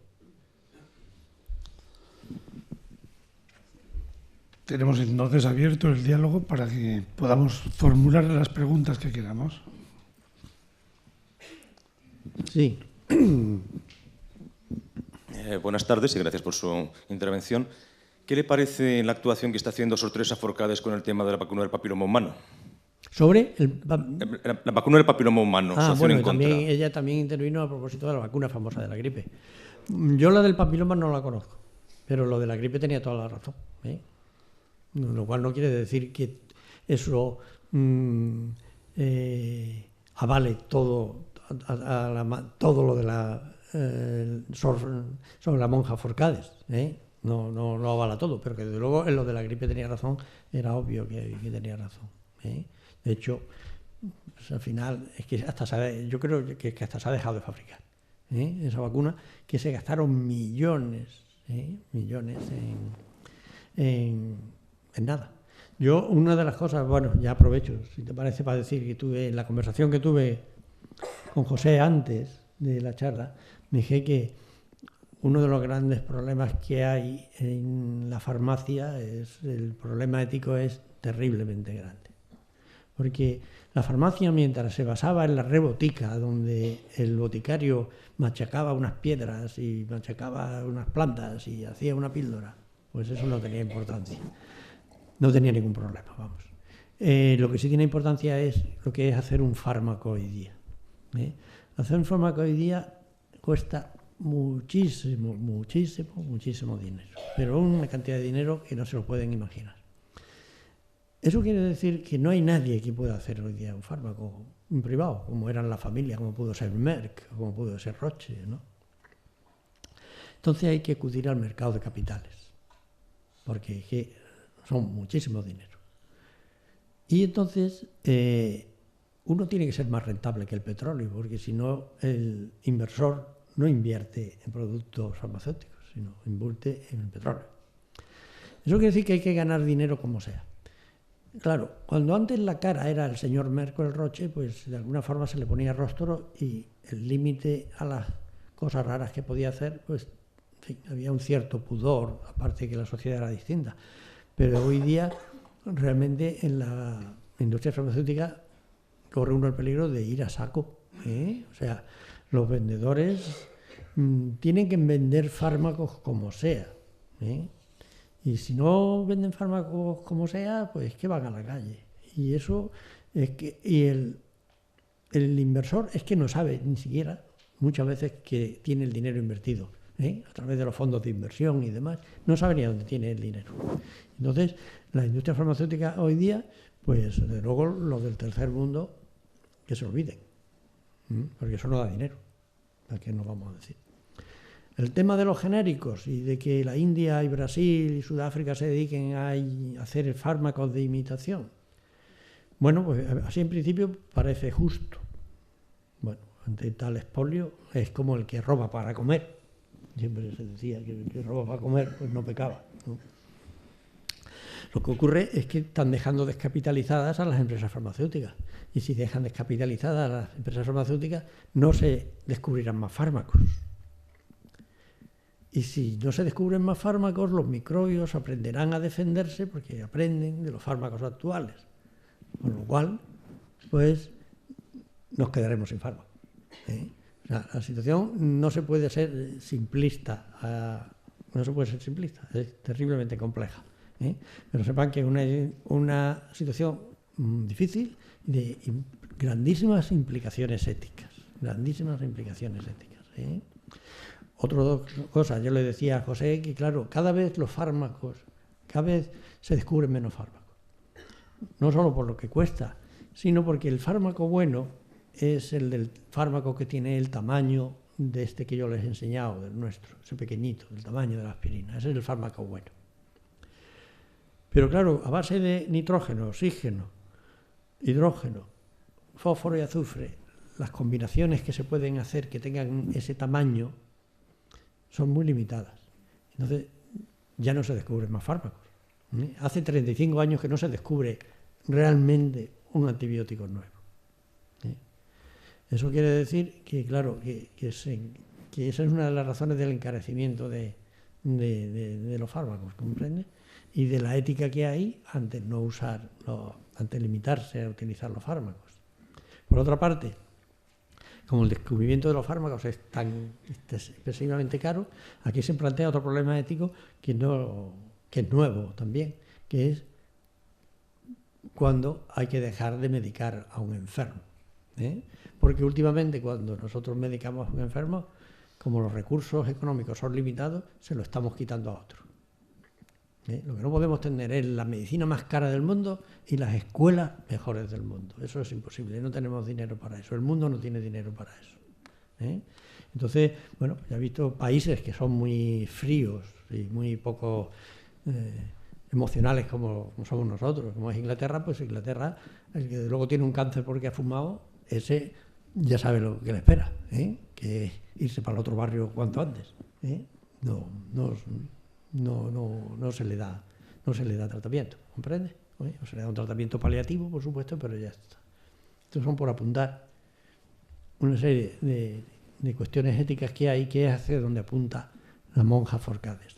Tenemos entonces abierto el diálogo para que podamos formular las preguntas que queramos. Sí. Buenas tardes y gracias por su intervención. ¿Qué le parece la actuación que está haciendo Sor Teresa Forcades con el tema de la vacuna del papiloma humano? Sobre La vacuna del papiloma humano, su acción bueno, en contra. ella también intervino a propósito de la vacuna famosa de la gripe. Yo la del papiloma no la conozco, pero lo de la gripe tenía toda la razón, ¿eh? Lo cual no quiere decir que eso avale todo, todo lo de sobre la monja Forcades, ¿eh? No lo avala todo, pero que desde luego en lo de la gripe tenía razón, era obvio que tenía razón, ¿eh? De hecho, pues al final es que yo creo que hasta se ha dejado de fabricar, ¿eh? Esa vacuna, que se gastaron millones en nada. Yo, una de las cosas, bueno, ya aprovecho, si te parece, para decir que tuve, en la conversación que tuve con José antes de la charla, me dije que uno de los grandes problemas que hay en la farmacia el problema ético es terriblemente grande. Porque la farmacia, mientras se basaba en la rebotica, donde el boticario machacaba unas piedras y machacaba unas plantas y hacía una píldora, pues eso no tenía importancia. No tenía ningún problema, vamos. Lo que sí tiene importancia es lo que es hacer un fármaco hoy día, ¿eh? Hacer un fármaco hoy día cuesta muchísimo dinero, pero una cantidad de dinero que no se lo pueden imaginar. Eso quiere decir que no hay nadie que pueda hacer hoy día un fármaco, un privado, como eran la familia, como pudo ser Merck, como pudo ser Roche, ¿no? Entonces hay que acudir al mercado de capitales, porque es que son muchísimo dinero. Y entonces uno tiene que ser más rentable que el petróleo, porque si no el inversor no invierte en productos farmacéuticos, sino invierte en el petróleo. Eso quiere decir que hay que ganar dinero como sea. Claro, cuando antes la cara era el señor Merck o el Roche, pues de alguna forma se le ponía rostro y el límite a las cosas raras que podía hacer, pues en fin, había un cierto pudor, aparte de que la sociedad era distinta. Pero hoy día realmente en la industria farmacéutica corre uno el peligro de ir a saco, ¿eh? O sea, los vendedores tienen que vender fármacos como sea, ¿eh? Y si no venden fármacos como sea, pues que van a la calle. Y eso es que el inversor es que no sabe ni siquiera muchas veces que tiene el dinero invertido, ¿eh? A través de los fondos de inversión y demás, no sabe ni a dónde tiene el dinero. Entonces, la industria farmacéutica hoy día, pues desde luego los del tercer mundo, que se olviden, porque eso no da dinero, ¿a qué nos vamos a decir? El tema de los genéricos y de que la India y Brasil y Sudáfrica se dediquen a hacer fármacos de imitación. Bueno, pues así en principio parece justo. Bueno, ante tal expolio es como el que roba para comer. Siempre se decía que el que roba para comer pues no pecaba, ¿no? Lo que ocurre es que están dejando descapitalizadas a las empresas farmacéuticas. Y si dejan descapitalizadas a las empresas farmacéuticas, no se descubrirán más fármacos. Y si no se descubren más fármacos, los microbios aprenderán a defenderse porque aprenden de los fármacos actuales. Con lo cual, pues, nos quedaremos sin fármaco, ¿eh? O sea, la situación no se puede ser simplista, es terriblemente compleja, ¿eh? Pero sepan que es una situación difícil de grandísimas implicaciones éticas, ¿eh? Otra cosa, yo le decía a José que, claro, cada vez se descubren menos fármacos. No solo por lo que cuesta, sino porque el fármaco bueno es el del fármaco que tiene el tamaño de este que yo les he enseñado, del nuestro, ese pequeñito, el tamaño de la aspirina. Ese es el fármaco bueno. Pero claro, a base de nitrógeno, oxígeno, hidrógeno, fósforo y azufre, las combinaciones que se pueden hacer que tengan ese tamaño son muy limitadas. Entonces, ya no se descubren más fármacos. Hace 35 años que no se descubre realmente un antibiótico nuevo. Eso quiere decir que, claro, que esa es una de las razones del encarecimiento de los fármacos, ¿comprende? Y de la ética que hay ante limitarse a utilizar los fármacos. Por otra parte, como el descubrimiento de los fármacos es tan excesivamente caro, aquí se plantea otro problema ético que es nuevo también, que es cuando hay que dejar de medicar a un enfermo. Porque últimamente cuando nosotros medicamos a un enfermo, como los recursos económicos son limitados, se lo estamos quitando a otro. Lo que no podemos tener es la medicina más cara del mundo y las escuelas mejores del mundo. Eso es imposible, no tenemos dinero para eso, el mundo no tiene dinero para eso. Entonces, bueno, ya he visto países que son muy fríos y muy poco emocionales como somos nosotros, como es Inglaterra. Pues Inglaterra, el que luego tiene un cáncer porque ha fumado, ese ya sabe lo que le espera, que es irse para el otro barrio cuanto antes. No se le da tratamiento, ¿comprende? O se le da un tratamiento paliativo, por supuesto, pero ya está. Estos son por apuntar una serie de cuestiones éticas que hay, que es hacia donde apunta la monja Forcades.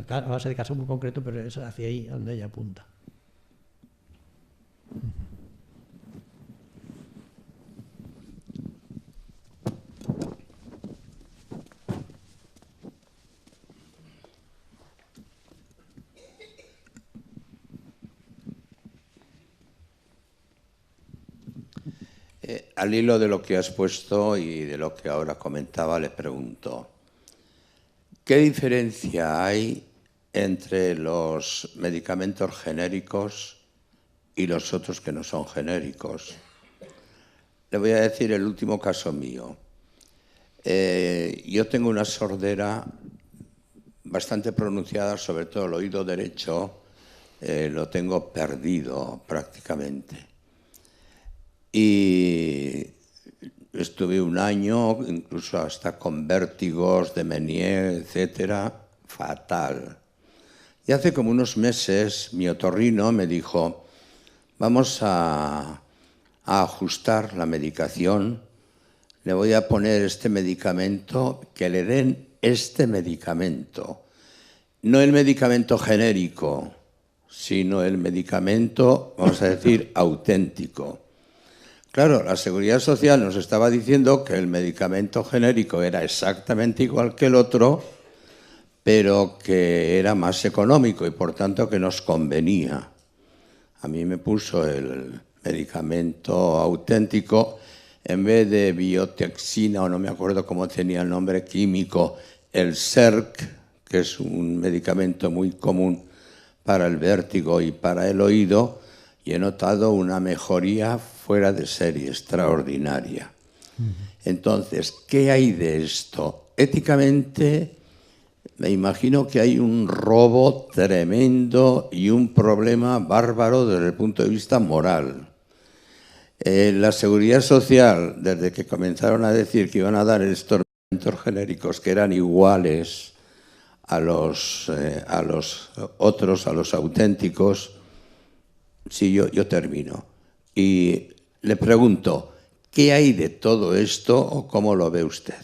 A base de caso muy concreto, pero es hacia ahí donde ella apunta. Al hilo de lo que has puesto y de lo que ahora comentaba, le pregunto, ¿qué diferencia hay entre los medicamentos genéricos y los otros que no son genéricos? Le voy a decir el último caso mío. Yo tengo una sordera bastante pronunciada, sobre todo el oído derecho, lo tengo perdido prácticamente. Y estuve un año, incluso hasta con vértigos de Meniere, etcétera, fatal. Y hace como unos meses mi otorrino me dijo, vamos a ajustar la medicación, le voy a poner este medicamento, que le den este medicamento. No el medicamento genérico, sino el medicamento, vamos a decir, auténtico. Claro, la Seguridad Social nos estaba diciendo que el medicamento genérico era exactamente igual que el otro, pero que era más económico y por tanto que nos convenía. A mí me puso el medicamento auténtico, en vez de biotoxina, o no me acuerdo cómo tenía el nombre químico, el SERC, que es un medicamento muy común para el vértigo y para el oído, y he notado una mejoría fuera de serie, extraordinaria. Entonces, ¿qué hay de esto? Éticamente, me imagino que hay un robo tremendo y un problema bárbaro desde el punto de vista moral. La Seguridad Social, desde que comenzaron a decir que iban a dar estos medicamentos genéricos que eran iguales a los otros, a los auténticos, sí, yo termino. Y le pregunto, ¿qué hay de todo esto o cómo lo ve usted?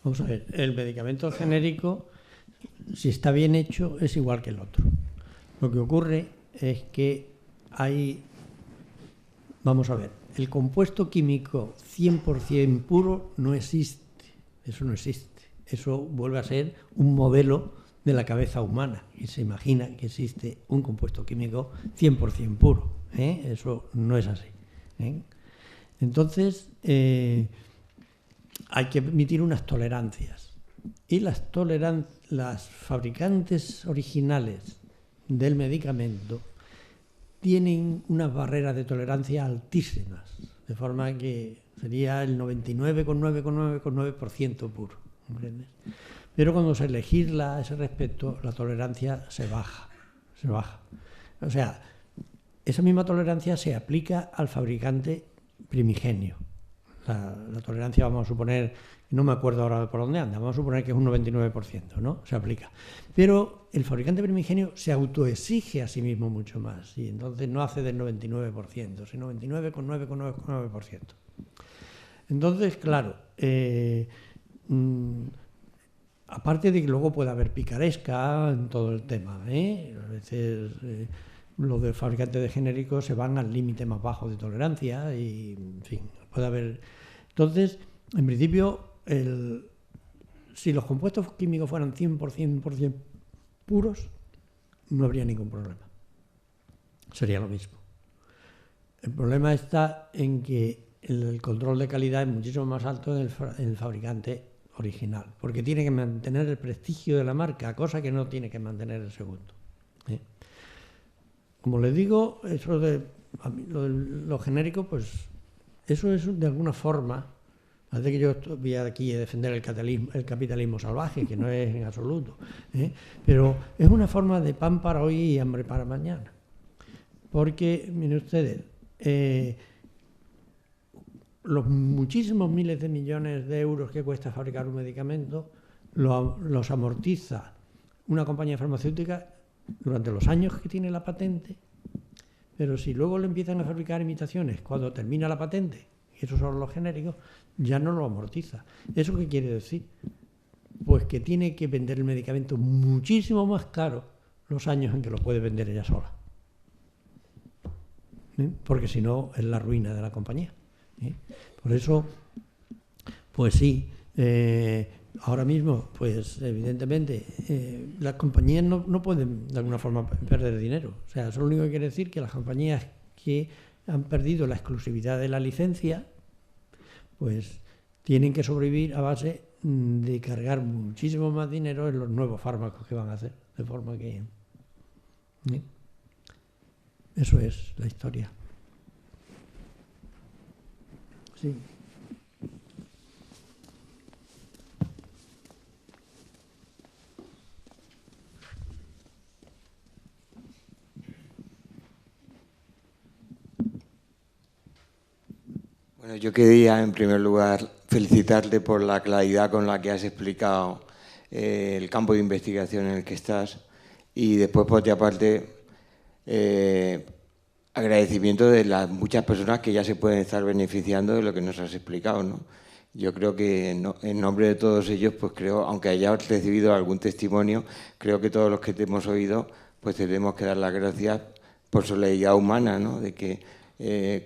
Vamos a ver, el medicamento genérico, si está bien hecho, es igual que el otro. Lo que ocurre es que vamos a ver, el compuesto químico 100% puro no existe. Eso no existe. Eso vuelve a ser un modelo de la cabeza humana y se imagina que existe un compuesto químico 100% puro. Eso no es así. Entonces, hay que emitir unas tolerancias. Y las fabricantes originales del medicamento tienen unas barreras de tolerancia altísimas, de forma que sería el 99,999% puro, ¿comprendes? Pero cuando se legisla a ese respecto, la tolerancia se baja. O sea, esa misma tolerancia se aplica al fabricante primigenio. La tolerancia, vamos a suponer, no me acuerdo ahora por dónde anda, vamos a suponer que es un 99%, ¿no? Se aplica. Pero el fabricante primigenio se autoexige a sí mismo mucho más y entonces no hace del 99%, sino 99,999%. Entonces, claro, aparte de que luego puede haber picaresca en todo el tema, a veces los de fabricantes de genéricos se van al límite más bajo de tolerancia y, en fin, puede haber. Entonces, en principio, si los compuestos químicos fueran 100% puros, no habría ningún problema. Sería lo mismo. El problema está en que el control de calidad es muchísimo más alto en el fabricante original, porque tiene que mantener el prestigio de la marca, cosa que no tiene que mantener el segundo. Como les digo, eso de lo genérico, pues eso es de alguna forma, parece que yo voy aquí a defender el capitalismo salvaje, que no es en absoluto, pero es una forma de pan para hoy y hambre para mañana. Porque, miren ustedes, los muchísimos miles de millones de euros que cuesta fabricar un medicamento los amortiza una compañía farmacéutica durante los años que tiene la patente, pero si luego le empiezan a fabricar imitaciones cuando termina la patente, y esos son los genéricos, ya no lo amortiza. ¿Eso qué quiere decir? Pues que tiene que vender el medicamento muchísimo más caro los años en que lo puede vender ella sola. Porque si no es la ruina de la compañía. Por eso, pues sí, ahora mismo, pues evidentemente, las compañías no pueden de alguna forma perder dinero. O sea, eso lo único que quiere decir que las compañías que han perdido la exclusividad de la licencia, pues tienen que sobrevivir a base de cargar muchísimo más dinero en los nuevos fármacos que van a hacer. De forma que... Eso es la historia. Sí. Bueno, yo quería en primer lugar felicitarte por la claridad con la que has explicado el campo de investigación en el que estás y después, por otra parte, agradecimiento de las muchas personas que ya se pueden estar beneficiando de lo que nos has explicado, ¿no? Yo creo que en nombre de todos ellos, pues creo, aunque hayas recibido algún testimonio, creo que todos los que te hemos oído, pues tenemos que dar las gracias por solidaridad humana, ¿no? De que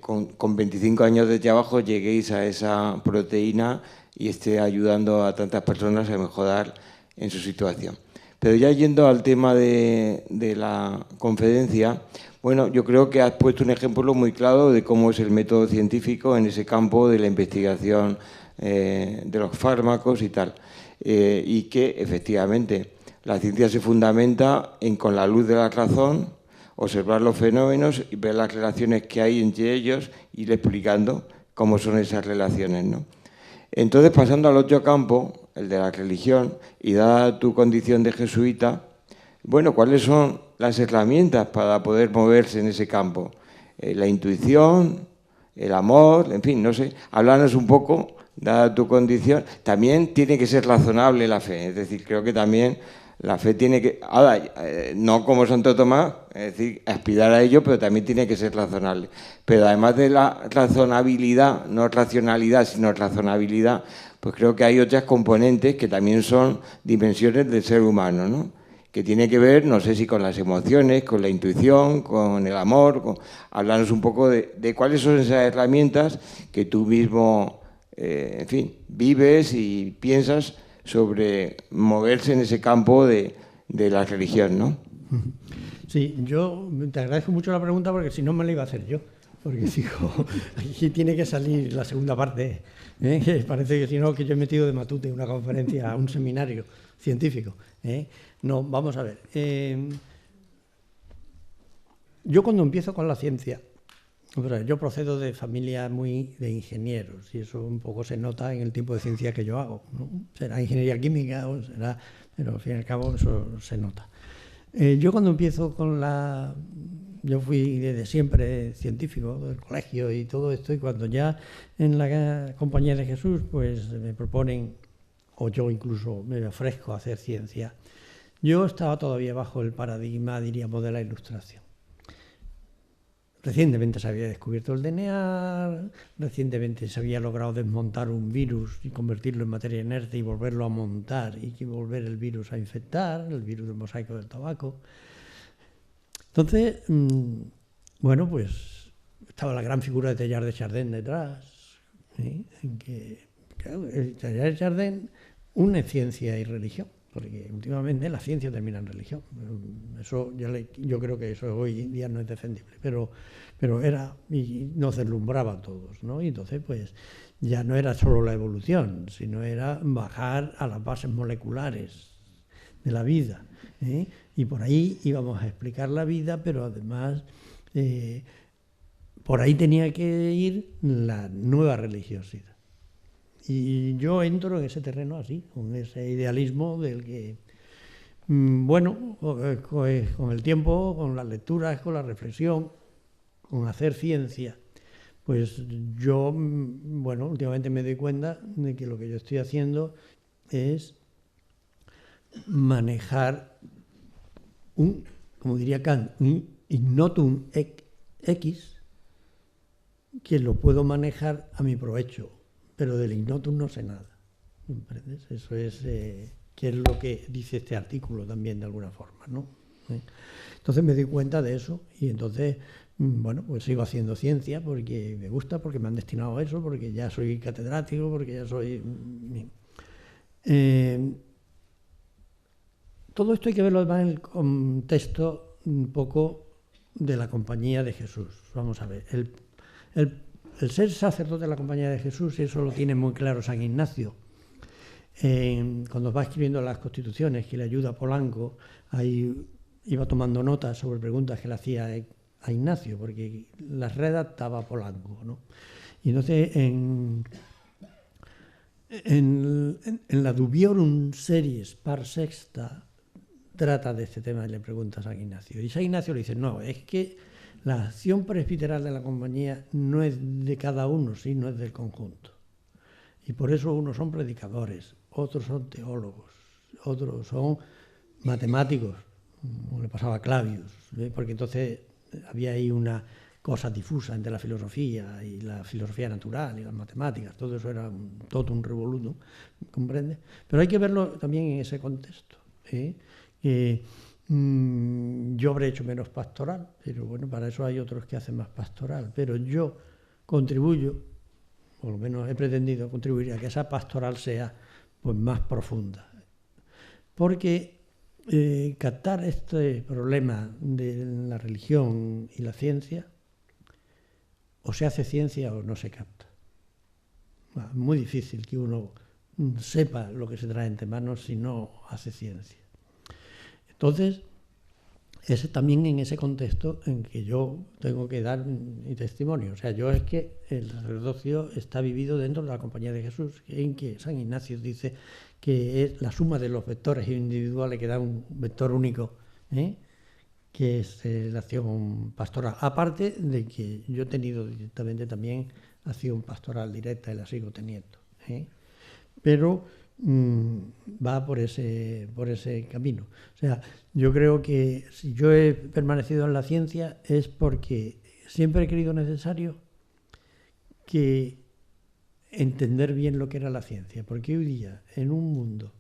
con 25 años de trabajo lleguéis a esa proteína y esté ayudando a tantas personas a mejorar en su situación. Pero ya yendo al tema de la conferencia, bueno, yo creo que has puesto un ejemplo muy claro de cómo es el método científico en ese campo de la investigación de los fármacos y tal. Y que, efectivamente, la ciencia se fundamenta en, con la luz de la razón, observar los fenómenos y ver las relaciones que hay entre ellos y ir explicando cómo son esas relaciones, ¿no? Entonces, pasando al otro campo, el de la religión, y dada tu condición de jesuita, bueno, ¿cuáles son las herramientas para poder moverse en ese campo? La intuición, el amor, en fin, no sé, háblanos un poco, dada tu condición. También tiene que ser razonable la fe, es decir, creo que también la fe tiene que, ahora, no como Santo Tomás, es decir, aspirar a ello, pero también tiene que ser razonable. Pero además de la razonabilidad, no racionalidad, sino razonabilidad, pues creo que hay otras componentes que también son dimensiones del ser humano, ¿no? Que tiene que ver, no sé si con las emociones, con la intuición, con el amor. Háblanos un poco de cuáles son esas herramientas que tú mismo, en fin, vives y piensas sobre moverse en ese campo de la religión, ¿no? Sí, yo te agradezco mucho la pregunta porque si no me la iba a hacer yo. Porque digo, aquí tiene que salir la segunda parte. Parece que si no, que yo he metido de matute una conferencia, un seminario científico. No, vamos a ver. Yo cuando empiezo con la ciencia, yo procedo de familia muy de ingenieros y eso un poco se nota en el tipo de ciencia que yo hago, ¿no? Será ingeniería química, o será, pero al fin y al cabo eso se nota. Yo cuando empiezo con yo fui desde siempre científico del colegio y todo esto, y cuando ya en la Compañía de Jesús pues me proponen, o yo incluso me ofrezco a hacer ciencia, yo estaba todavía bajo el paradigma, diríamos, de la Ilustración. Recientemente se había descubierto el DNA, recientemente se había logrado desmontar un virus y convertirlo en materia inerte y volverlo a montar y volver el virus a infectar, el virus del mosaico del tabaco. Entonces, bueno, pues estaba la gran figura de Teilhard de Chardin detrás, En que, claro, el taller de Chardin une ciencia y religión, porque últimamente la ciencia termina en religión. Eso yo creo que eso hoy en día no es defendible, pero era, y nos deslumbraba a todos, ¿no? Y entonces, pues, ya no era solo la evolución, sino era bajar a las bases moleculares de la vida, ¿eh? Y por ahí íbamos a explicar la vida, pero además por ahí tenía que ir la nueva religiosidad. Y yo entro en ese terreno así, con ese idealismo del que, bueno, con el tiempo, con las lecturas, con la reflexión, con hacer ciencia, pues yo, bueno, últimamente me doy cuenta de que lo que yo estoy haciendo es manejar como diría Kant, un ignotum X, que lo puedo manejar a mi provecho, pero del ignotum no sé nada. ¿Comprendes? Eso es, que es lo que dice este artículo también de alguna forma, ¿no? Entonces me doy cuenta de eso y entonces, bueno, pues sigo haciendo ciencia porque me gusta, porque me han destinado a eso, porque ya soy catedrático, porque ya soy... todo esto hay que verlo además en el contexto un poco de la Compañía de Jesús. Vamos a ver, el ser sacerdote de la Compañía de Jesús, eso lo tiene muy claro San Ignacio. Cuando va escribiendo las constituciones que le ayuda a Polanco, ahí iba tomando notas sobre preguntas que le hacía a Ignacio, porque las redactaba Polanco, ¿no? Y entonces en la Dubiorum Series par sexta trata de este tema y le pregunta a San Ignacio. Y San Ignacio le dice, no, es que la acción presbiteral de la compañía no es de cada uno, sino es del conjunto. Y por eso unos son predicadores, otros son teólogos, otros son matemáticos, como le pasaba a Clavius, porque entonces había ahí una cosa difusa entre la filosofía y la filosofía natural y las matemáticas, todo eso era todo un revolutum, ¿comprende? Pero hay que verlo también en ese contexto, yo habré hecho menos pastoral, pero bueno, para eso hay otros que hacen más pastoral, pero yo contribuyo, por lo menos he pretendido contribuir a que esa pastoral sea pues más profunda, porque captar este problema de la religión y la ciencia, o se hace ciencia o no se capta. Es muy difícil que uno sepa lo que se trae entre manos si no hace ciencia. Entonces, es también en ese contexto en que yo tengo que dar mi testimonio. O sea, yo es que el sacerdocio está vivido dentro de la Compañía de Jesús, en que San Ignacio dice que es la suma de los vectores individuales que da un vector único, que es la acción pastoral. Aparte de que yo he tenido directamente también acción pastoral directa y la sigo teniendo. Pero va por ese camino. O sea, yo creo que si yo he permanecido en la ciencia es porque siempre he creído necesario que entender bien lo que era la ciencia, porque hoy día en un mundo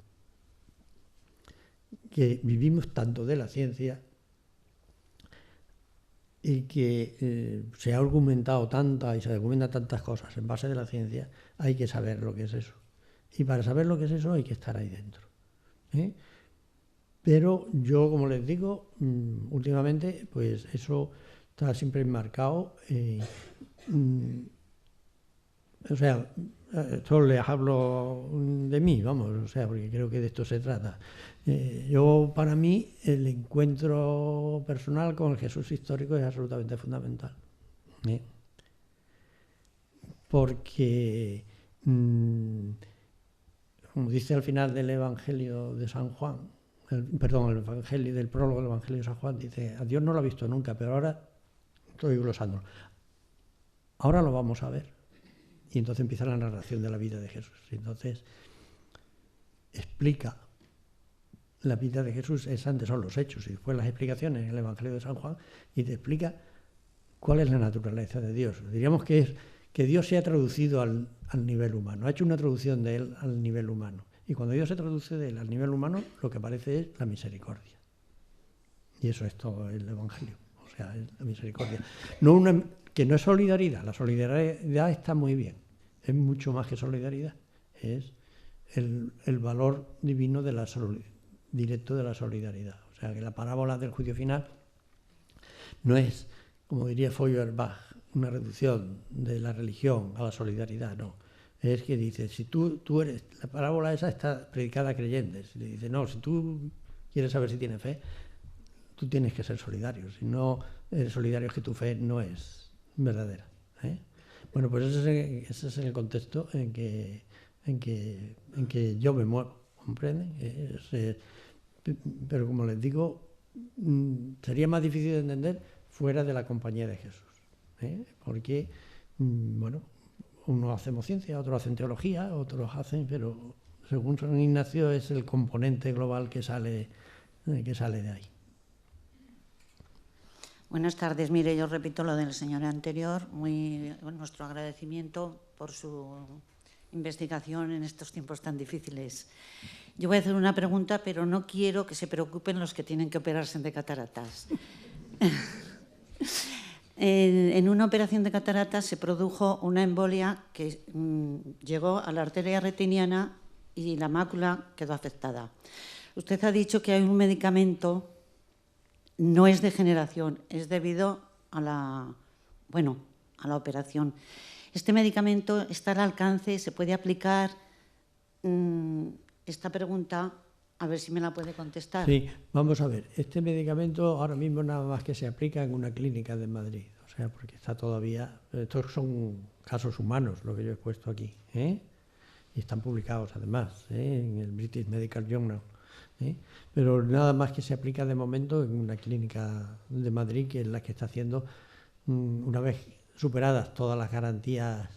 que vivimos tanto de la ciencia y que se ha argumentado y se argumentan tantas cosas en base de la ciencia, hay que saber lo que es eso. Y para saber lo que es eso hay que estar ahí dentro. Pero yo, como les digo, últimamente, pues eso está siempre enmarcado. O sea, esto les hablo de mí, vamos, o sea, porque creo que de esto se trata. Yo, para mí, el encuentro personal con el Jesús histórico es absolutamente fundamental. Porque... como dice al final del Evangelio de San Juan, el Evangelio del prólogo del Evangelio de San Juan, dice, a Dios no lo ha visto nunca, pero ahora estoy glosando. Ahora lo vamos a ver. Y entonces empieza la narración de la vida de Jesús. Y entonces explica la vida de Jesús, antes son los hechos y después las explicaciones en el Evangelio de San Juan, y te explica cuál es la naturaleza de Dios. Diríamos que es que Dios se ha traducido al nivel humano, ha hecho una traducción de él al nivel humano. Y cuando Dios se traduce de él al nivel humano, lo que aparece es la misericordia. Y eso es todo el Evangelio, o sea, es la misericordia. Que no es solidaridad, la solidaridad está muy bien, es mucho más que solidaridad, es el valor divino directo de la solidaridad. O sea, que la parábola del juicio final no es, como diría Feuerbach, una reducción de la religión a la solidaridad, no. Es que dice, si tú eres, la parábola esa está predicada a creyentes, y le dice, no, si tú quieres saber si tienes fe, tú tienes que ser solidario, si no eres solidario es que tu fe no es verdadera. Bueno, pues ese es el contexto en que yo me muevo, ¿comprenden? Pero como les digo, sería más difícil de entender fuera de la compañía de Jesús, porque, bueno, unos hacemos ciencia, otros hacen teología, otros hacen, pero según San Ignacio es el componente global que sale de ahí. Buenas tardes. Mire, yo repito lo del señor anterior. Nuestro agradecimiento por su investigación en estos tiempos tan difíciles. Yo voy a hacer una pregunta, pero no quiero que se preocupen los que tienen que operarse de cataratas. En una operación de cataratas se produjo una embolia que llegó a la arteria retiniana y la mácula quedó afectada. Usted ha dicho que hay un medicamento, no es degeneración, es debido a la operación. ¿Este medicamento está al alcance? ¿Se puede aplicar? Esta pregunta, a ver si me la puede contestar. Sí, vamos a ver. Este medicamento ahora mismo nada más que se aplica en una clínica de Madrid. O sea, porque está todavía... Estos son casos humanos, lo que yo he puesto aquí. Y están publicados además en el British Medical Journal. Pero nada más que se aplica de momento en una clínica de Madrid, que es la que está haciendo, una vez superadas todas las garantías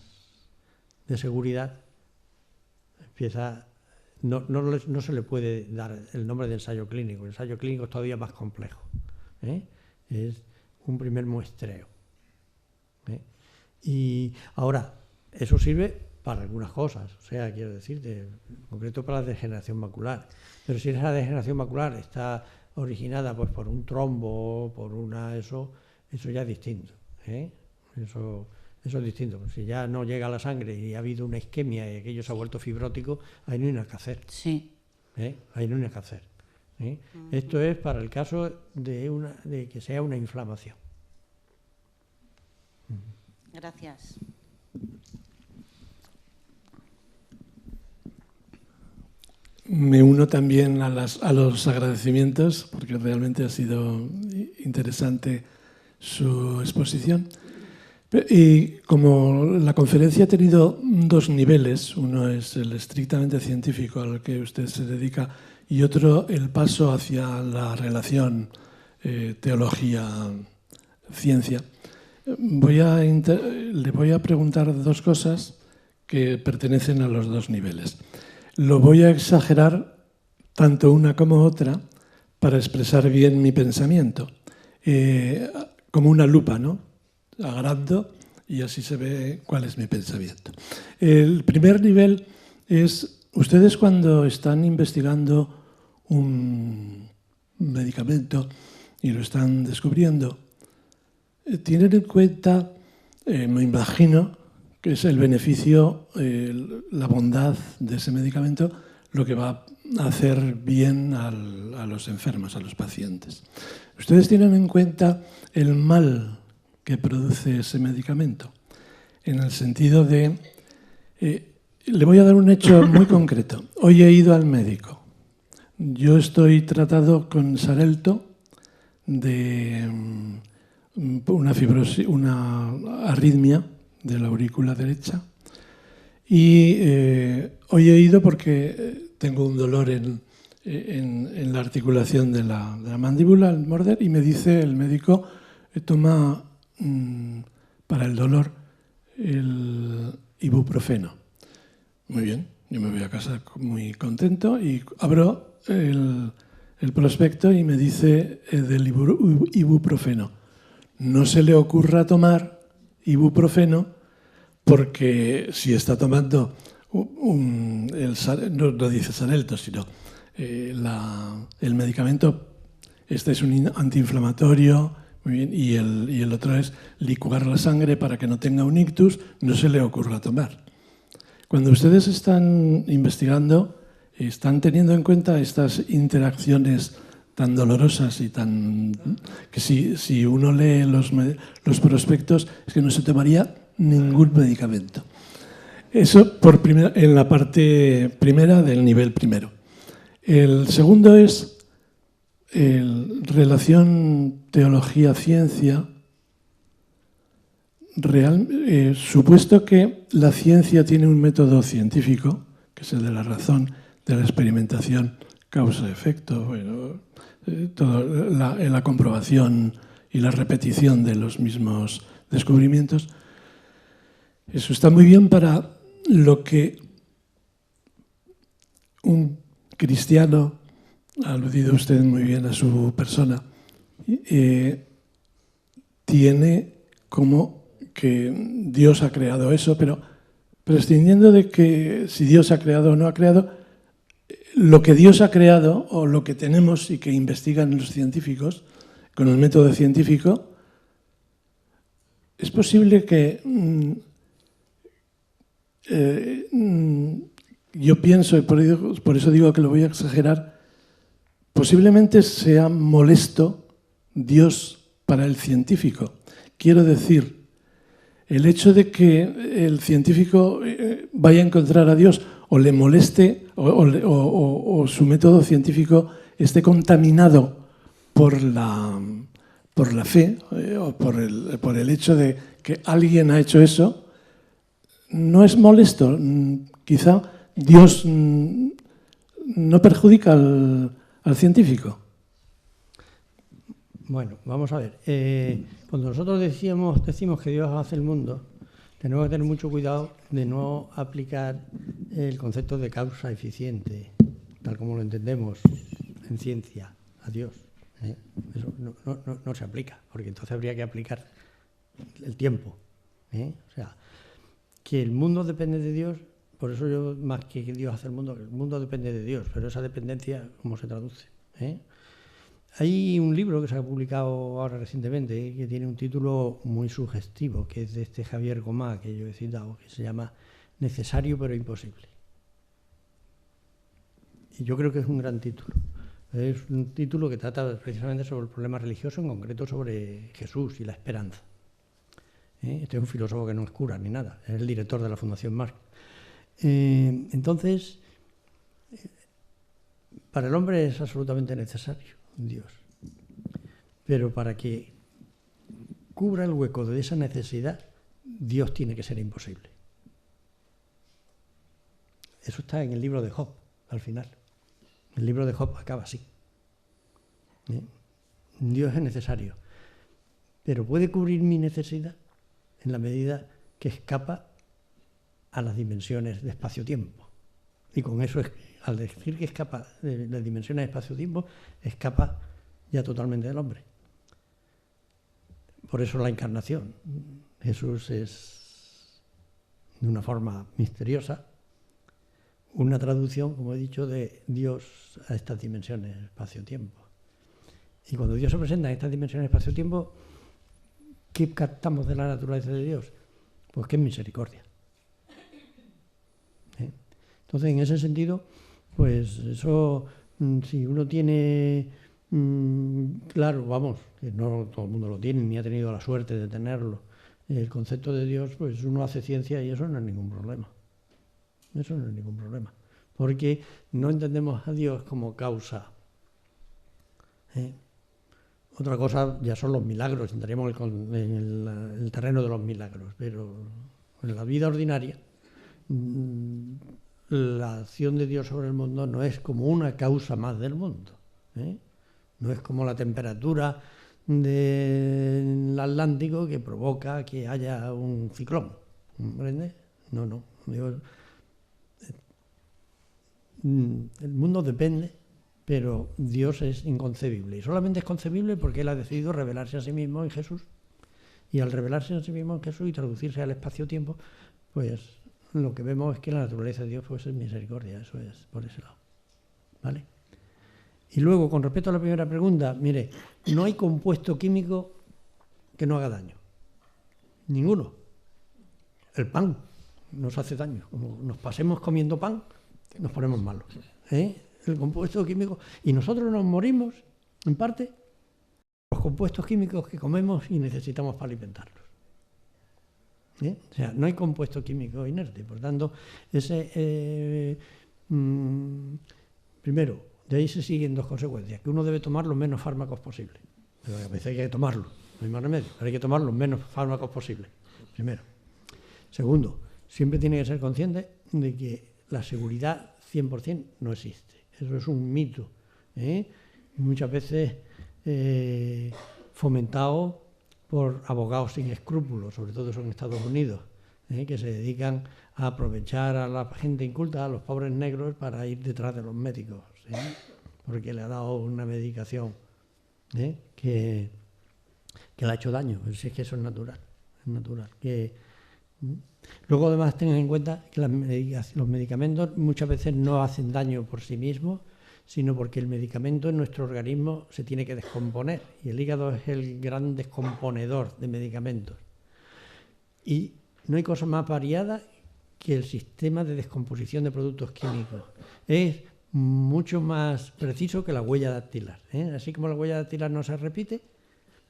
de seguridad, empieza... No se le puede dar el nombre de ensayo clínico. El ensayo clínico es todavía más complejo. Es un primer muestreo. Y ahora, eso sirve para algunas cosas. O sea, quiero decirte, en concreto para la degeneración macular. Pero si esa degeneración macular está originada pues por un trombo, por eso ya es distinto. Eso es distinto. Si ya no llega a la sangre y ha habido una isquemia y aquello se ha vuelto fibrótico, ahí no hay nada que hacer. Sí. Ahí no hay nada que hacer. Esto es para el caso de que sea una inflamación. Gracias. Me uno también a los agradecimientos, porque realmente ha sido interesante su exposición. Y como la conferencia ha tenido dos niveles, uno es el estrictamente científico al que usted se dedica y otro el paso hacia la relación teología-ciencia, le voy a preguntar dos cosas que pertenecen a los dos niveles. Lo voy a exagerar tanto una como otra para expresar bien mi pensamiento, como una lupa, ¿no? Agrando y así se ve cuál es mi pensamiento. El primer nivel es, ustedes cuando están investigando un medicamento y lo están descubriendo, tienen en cuenta, me imagino, que es el beneficio, la bondad de ese medicamento, lo que va a hacer bien a los enfermos, a los pacientes. Ustedes tienen en cuenta el mal que produce ese medicamento, en el sentido de... le voy a dar un hecho muy concreto. Hoy he ido al médico. Yo estoy tratado con Xarelto de una fibrosis, una arritmia de la aurícula derecha, y hoy he ido porque tengo un dolor en la articulación de la mandíbula al morder, y me dice el médico, toma para el dolor el ibuprofeno. Muy bien, yo me voy a casa muy contento y abro el prospecto y me dice del ibuprofeno. No se le ocurra tomar ibuprofeno porque si está tomando no dice Xarelto, sino el medicamento, este es un antiinflamatorio, muy bien, y el otro es licuar la sangre para que no tenga un ictus, no se le ocurra tomar. Cuando ustedes están investigando, están teniendo en cuenta estas interacciones tan dolorosas y tan... que si uno lee los prospectos es que no se tomaría ningún medicamento. Eso en la parte primera del nivel primero. El segundo es relación teología-ciencia. Supuesto que la ciencia tiene un método científico, que es el de la razón, de la experimentación, causa-efecto, bueno, la comprobación y la repetición de los mismos descubrimientos, eso está muy bien para lo que un cristiano, ha aludido usted muy bien a su persona, tiene como que Dios ha creado eso, pero prescindiendo de que si Dios ha creado o no ha creado, lo que Dios ha creado o lo que tenemos y que investigan los científicos con el método científico, es posible que yo pienso, y por eso digo que lo voy a exagerar, posiblemente sea molesto Dios para el científico. Quiero decir, el hecho de que el científico vaya a encontrar a Dios o le moleste o su método científico esté contaminado por la fe o por el hecho de que alguien ha hecho eso, no es molesto. Quizá Dios no perjudica al científico. Bueno, vamos a ver. Cuando nosotros decimos que Dios hace el mundo, tenemos que tener mucho cuidado de no aplicar el concepto de causa eficiente, tal como lo entendemos en ciencia, a Dios. Eso no se aplica, porque entonces habría que aplicar el tiempo. O sea, que el mundo depende de Dios, por eso yo, más que Dios hace el mundo depende de Dios, pero esa dependencia, ¿cómo se traduce? Hay un libro que se ha publicado ahora recientemente que tiene un título muy sugestivo, que es de este Javier Gomá, que yo he citado, que se llama Necesario pero imposible. Y yo creo que es un gran título. Es un título que trata precisamente sobre el problema religioso, en concreto sobre Jesús y la esperanza. Este es un filósofo que no es cura ni nada, es el director de la Fundación Marc. Entonces, para el hombre es absolutamente necesario Dios, pero para que cubra el hueco de esa necesidad, Dios tiene que ser imposible. Eso está en el libro de Job, al final. El libro de Job acaba así. Dios es necesario, pero puede cubrir mi necesidad en la medida que escapa a las dimensiones de espacio-tiempo. Y con eso, al decir que escapa de las dimensiones de espacio-tiempo, escapa ya totalmente del hombre. Por eso la encarnación. Jesús es, de una forma misteriosa, una traducción, como he dicho, de Dios a estas dimensiones espacio-tiempo. Y cuando Dios se presenta en estas dimensiones espacio-tiempo, ¿qué captamos de la naturaleza de Dios? Pues que es misericordia. Entonces, en ese sentido, pues eso, si uno tiene, claro, vamos, que no todo el mundo lo tiene, ni ha tenido la suerte de tenerlo, el concepto de Dios, pues uno hace ciencia y eso no es ningún problema. Eso no es ningún problema. Porque no entendemos a Dios como causa. Otra cosa ya son los milagros, entraríamos en el terreno de los milagros, pero en la vida ordinaria la acción de Dios sobre el mundo no es como una causa más del mundo. No es como la temperatura del Atlántico que provoca que haya un ciclón. ¿Comprende? No. El mundo depende, pero Dios es inconcebible. Y solamente es concebible porque Él ha decidido revelarse a sí mismo en Jesús. Y al revelarse a sí mismo en Jesús y traducirse al espacio-tiempo, pues lo que vemos es que la naturaleza de Dios pues, es misericordia. Eso es por ese lado. ¿Vale? Y luego, con respecto a la primera pregunta, mire, no hay compuesto químico que no haga daño. Ninguno. El pan nos hace daño. Como nos pasemos comiendo pan, nos ponemos malos. El compuesto químico. Y nosotros nos morimos, en parte, los compuestos químicos que comemos y necesitamos para alimentarnos. O sea, no hay compuesto químico inerte. Por tanto, primero, de ahí se siguen dos consecuencias. Que uno debe tomar los menos fármacos posibles. Pero a veces hay que tomarlo, no hay más remedio. Pero hay que tomar los menos fármacos posibles. Primero. Segundo, siempre tiene que ser consciente de que la seguridad 100% no existe. Eso es un mito. Y muchas veces fomentado por abogados sin escrúpulos, sobre todo eso en Estados Unidos, que se dedican a aprovechar a la gente inculta, a los pobres negros, para ir detrás de los médicos, porque le ha dado una medicación que le ha hecho daño. Es que eso es natural. Luego, además, tengan en cuenta que los medicamentos muchas veces no hacen daño por sí mismos, sino porque el medicamento en nuestro organismo se tiene que descomponer, y el hígado es el gran descomponedor de medicamentos. Y no hay cosa más variada que el sistema de descomposición de productos químicos. Es mucho más preciso que la huella dactilar. Así como la huella dactilar no se repite,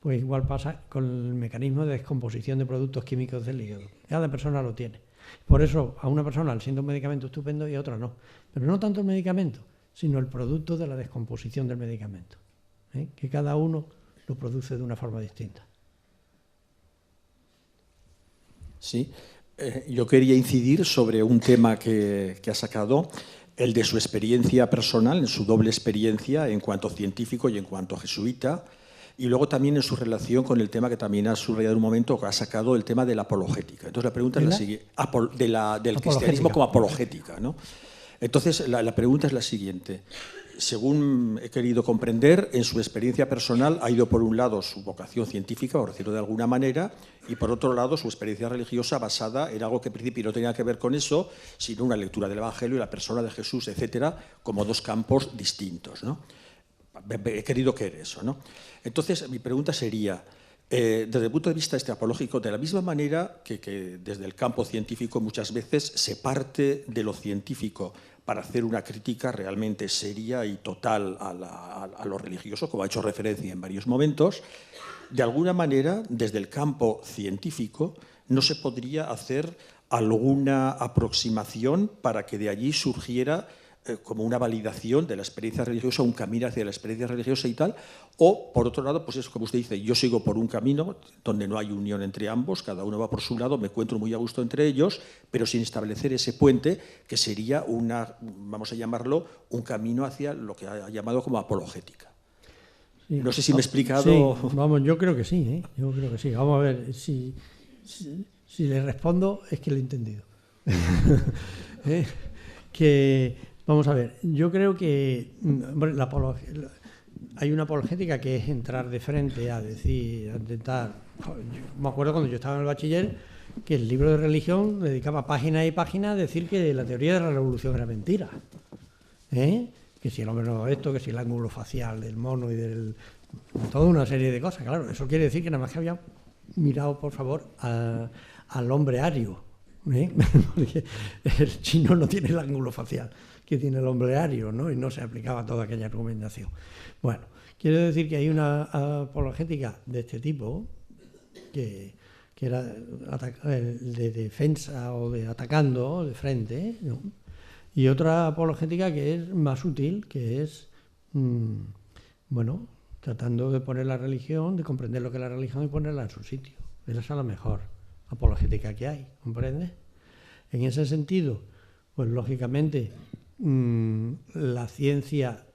pues igual pasa con el mecanismo de descomposición de productos químicos del hígado. Cada persona lo tiene. Por eso a una persona le sienta un medicamento estupendo y a otra no. Pero no tanto el medicamento, sino el producto de la descomposición del medicamento, que cada uno lo produce de una forma distinta. Sí, yo quería incidir sobre un tema que ha sacado, el de su experiencia personal, en su doble experiencia en cuanto científico y en cuanto jesuita, y luego también en su relación con el tema que también ha subrayado en un momento, que ha sacado el tema de la apologética. Entonces la pregunta es la siguiente, del cristianismo como apologética, ¿no? Entonces, la pregunta es la siguiente. Según he querido comprender, en su experiencia personal ha ido por un lado su vocación científica, por decirlo de alguna manera, y por otro lado su experiencia religiosa basada en algo que en principio no tenía que ver con eso, sino una lectura del Evangelio y la persona de Jesús, etcétera, como dos campos distintos, ¿no? He querido creer eso, ¿no? Entonces, mi pregunta sería, desde el punto de vista apológico, de la misma manera que desde el campo científico muchas veces se parte de lo científico para hacer una crítica realmente seria y total a lo religioso, como ha hecho referencia en varios momentos, de alguna manera, desde el campo científico, no se podría hacer alguna aproximación para que de allí surgiera como una validación de la experiencia religiosa, un camino hacia la experiencia religiosa y tal, o por otro lado, pues es como usted dice, yo sigo por un camino donde no hay unión entre ambos, cada uno va por su lado, me encuentro muy a gusto entre ellos, pero sin establecer ese puente que sería vamos a llamarlo, un camino hacia lo que ha llamado como apologética. Sí. No sé si me he explicado. Sí, vamos, yo creo que sí, yo creo que sí. Vamos a ver, si le respondo es que lo he entendido. Vamos a ver, yo creo que hay una apologética que es entrar de frente a decir, a intentar. Me acuerdo cuando yo estaba en el bachiller que el libro de religión dedicaba páginas y páginas a decir que la teoría de la revolución era mentira. Que si el hombre no esto, que si el ángulo facial del mono y toda una serie de cosas. Claro, eso quiere decir que nada más que había mirado, por favor, al hombre ario. Porque el chino no tiene el ángulo facial que tiene el hombre ario, ¿no? Y no se aplicaba toda aquella argumentación. Bueno, quiero decir que hay una apologética de este tipo, que era de defensa o de atacando de frente, ¿no? Y otra apologética que es más sutil, que es, tratando de poner la religión, de comprender lo que es la religión y ponerla en su sitio. Esa es la mejor apologética que hay, ¿comprende? En ese sentido, pues lógicamente la ciencia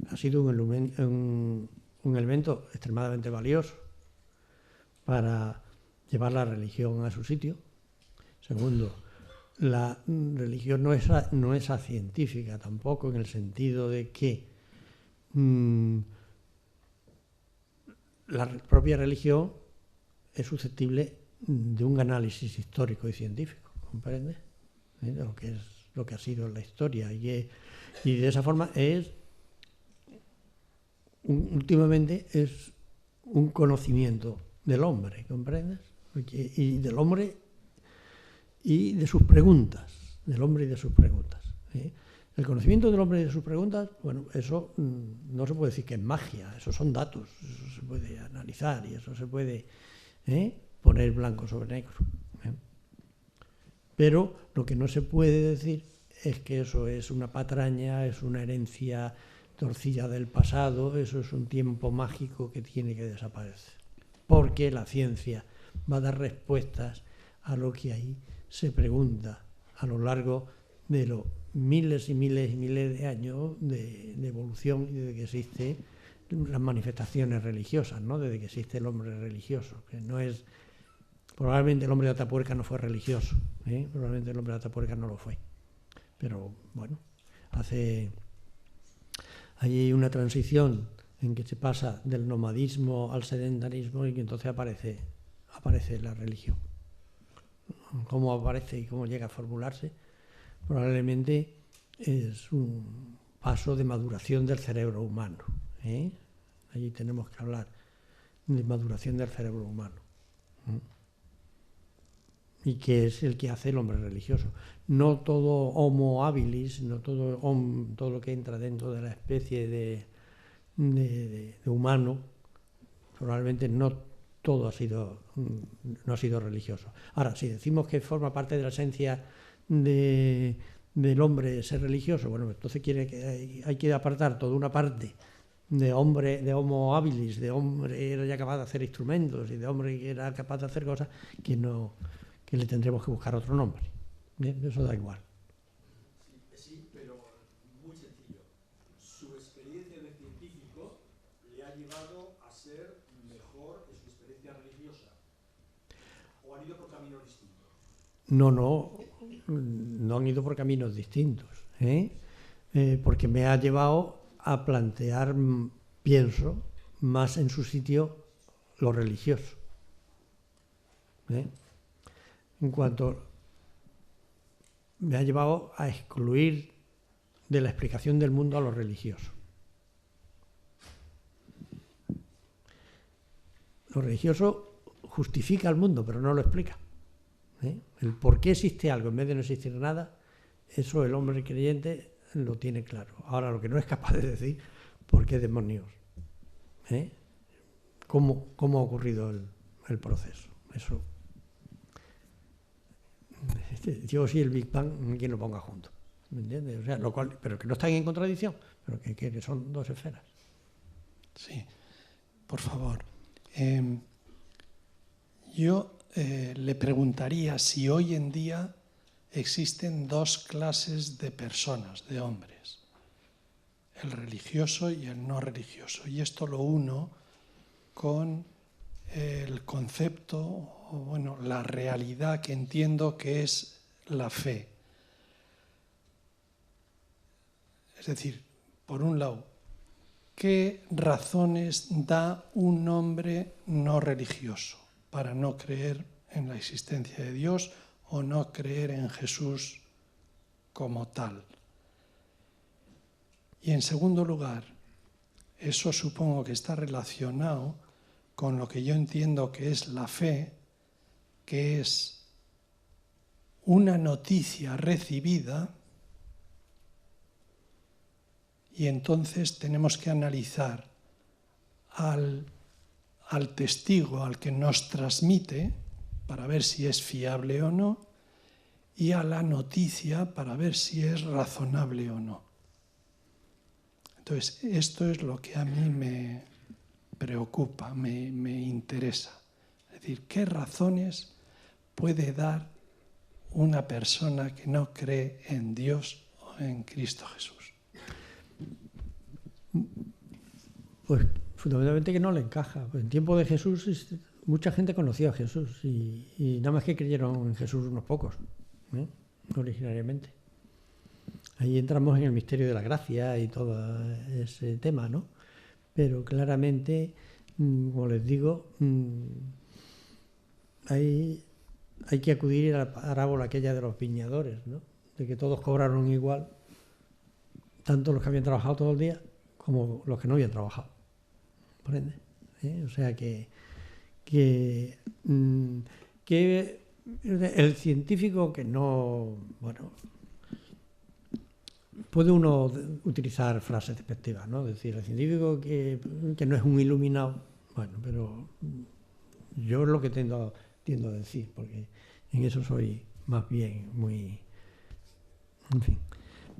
ha sido un elemento extremadamente valioso para llevar la religión a su sitio. Segundo, la religión no es acientífica tampoco, en el sentido de que la propia religión es susceptible de un análisis histórico y científico, ¿comprende? Lo que ha sido la historia. Y de esa forma últimamente es un conocimiento del hombre, ¿comprendes? Y del hombre y de sus preguntas, del hombre y de sus preguntas. El conocimiento del hombre y de sus preguntas, bueno, eso no se puede decir que es magia, eso son datos, eso se puede analizar y eso se puede poner blanco sobre negro. Pero lo que no se puede decir es que eso es una patraña, es una herencia torcida del pasado, eso es un tiempo mágico que tiene que desaparecer. Porque la ciencia va a dar respuestas a lo que ahí se pregunta a lo largo de los miles y miles y miles de años de evolución y desde que existen las manifestaciones religiosas, ¿no? Desde que existe el hombre religioso, que no es... Probablemente el hombre de Atapuerca no fue religioso, probablemente el hombre de Atapuerca no lo fue. Pero bueno, hay una transición en que se pasa del nomadismo al sedentarismo y que entonces aparece la religión. ¿Cómo aparece y cómo llega a formularse? Probablemente es un paso de maduración del cerebro humano. Allí tenemos que hablar de maduración del cerebro humano. Y que es el que hace el hombre religioso. No todo homo habilis, no todo lo que entra dentro de la especie de humano, probablemente no todo no ha sido religioso. Ahora, si decimos que forma parte de la esencia del hombre ser religioso, bueno, entonces hay que apartar toda una parte de hombre, de homo habilis, de hombre que era ya capaz de hacer instrumentos y de hombre que era capaz de hacer cosas que le tendremos que buscar otro nombre. Eso da igual. Sí, pero muy sencillo. Su experiencia de científico le ha llevado a ser mejor en su experiencia religiosa. ¿O han ido por caminos distintos? No han ido por caminos distintos. Porque me ha llevado a plantear, pienso, más en su sitio lo religioso. En cuanto me ha llevado a excluir de la explicación del mundo a lo religioso. Lo religioso justifica el mundo, pero no lo explica. El por qué existe algo en vez de no existir nada, eso el hombre creyente lo tiene claro. Ahora, lo que no es capaz de decir, ¿por qué demonios? ¿Cómo ha ocurrido el proceso? Eso. Dios y el Big Bang, quien lo ponga junto, ¿me entiendes? O sea, pero que no están en contradicción, pero que son dos esferas. Sí, por favor. Yo le preguntaría si hoy en día existen dos clases de personas, de hombres, el religioso y el no religioso. Y esto lo uno con el concepto, o bueno, la realidad que entiendo que es la fe. Es decir, por un lado, ¿qué razones da un hombre no religioso para no creer en la existencia de Dios o no creer en Jesús como tal? Y en segundo lugar, eso supongo que está relacionado con lo que yo entiendo que es la fe, que es una noticia recibida, y entonces tenemos que analizar al testigo, al que nos transmite, para ver si es fiable o no, y a la noticia para ver si es razonable o no. Entonces, esto es lo que a mí me preocupa, me interesa. Es decir, ¿qué razones puede dar una persona que no cree en Dios o en Cristo Jesús? Pues fundamentalmente que no le encaja. En tiempo de Jesús mucha gente conocía a Jesús y nada más que creyeron en Jesús unos pocos, originariamente. Ahí entramos en el misterio de la gracia y todo ese tema, ¿no? Pero claramente, como les digo, hay que acudir a la parábola aquella de los viñadores, ¿no? De que todos cobraron igual, tanto los que habían trabajado todo el día como los que no habían trabajado. ¿Comprende? O sea que El científico que no... Bueno, puede uno utilizar frases despectivas, ¿no? Es decir, el científico que no es un iluminado, bueno, pero yo es lo que tiendo a decir, porque en eso soy más bien muy... En fin.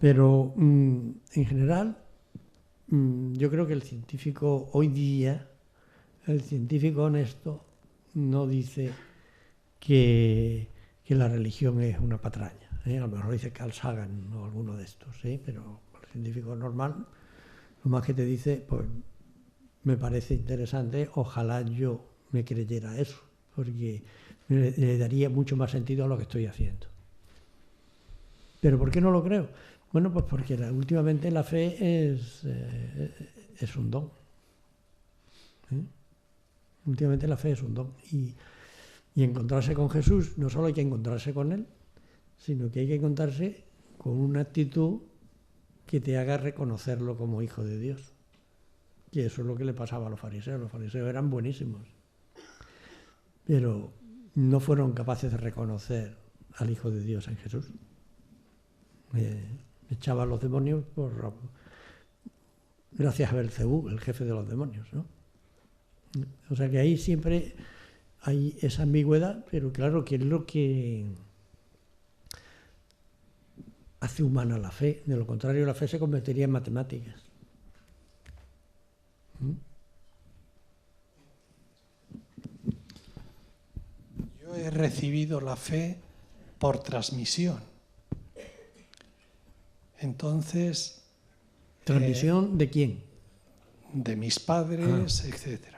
Pero en general, yo creo que el científico hoy día, el científico honesto, no dice que la religión es una patraña. A lo mejor dice Carl Sagan o alguno de estos, pero el científico normal, lo más que te dice, pues me parece interesante, ojalá yo me creyera eso, porque le daría mucho más sentido a lo que estoy haciendo. ¿Pero por qué no lo creo? Bueno, pues porque últimamente la fe es un don. Últimamente la fe es un don. Y encontrarse con Jesús, no solo hay que encontrarse con Él, sino que hay que encontrarse con una actitud que te haga reconocerlo como hijo de Dios. Y eso es lo que le pasaba a los fariseos. Los fariseos eran buenísimos, pero no fueron capaces de reconocer al Hijo de Dios en Jesús. Echaban los demonios gracias a Belcebú, el jefe de los demonios, ¿no? O sea que ahí siempre hay esa ambigüedad, pero claro, que es lo que hace humana la fe. De lo contrario, la fe se convertiría en matemáticas. Yo he recibido la fe por transmisión. Entonces... ¿Transmisión de quién? De mis padres, etcétera.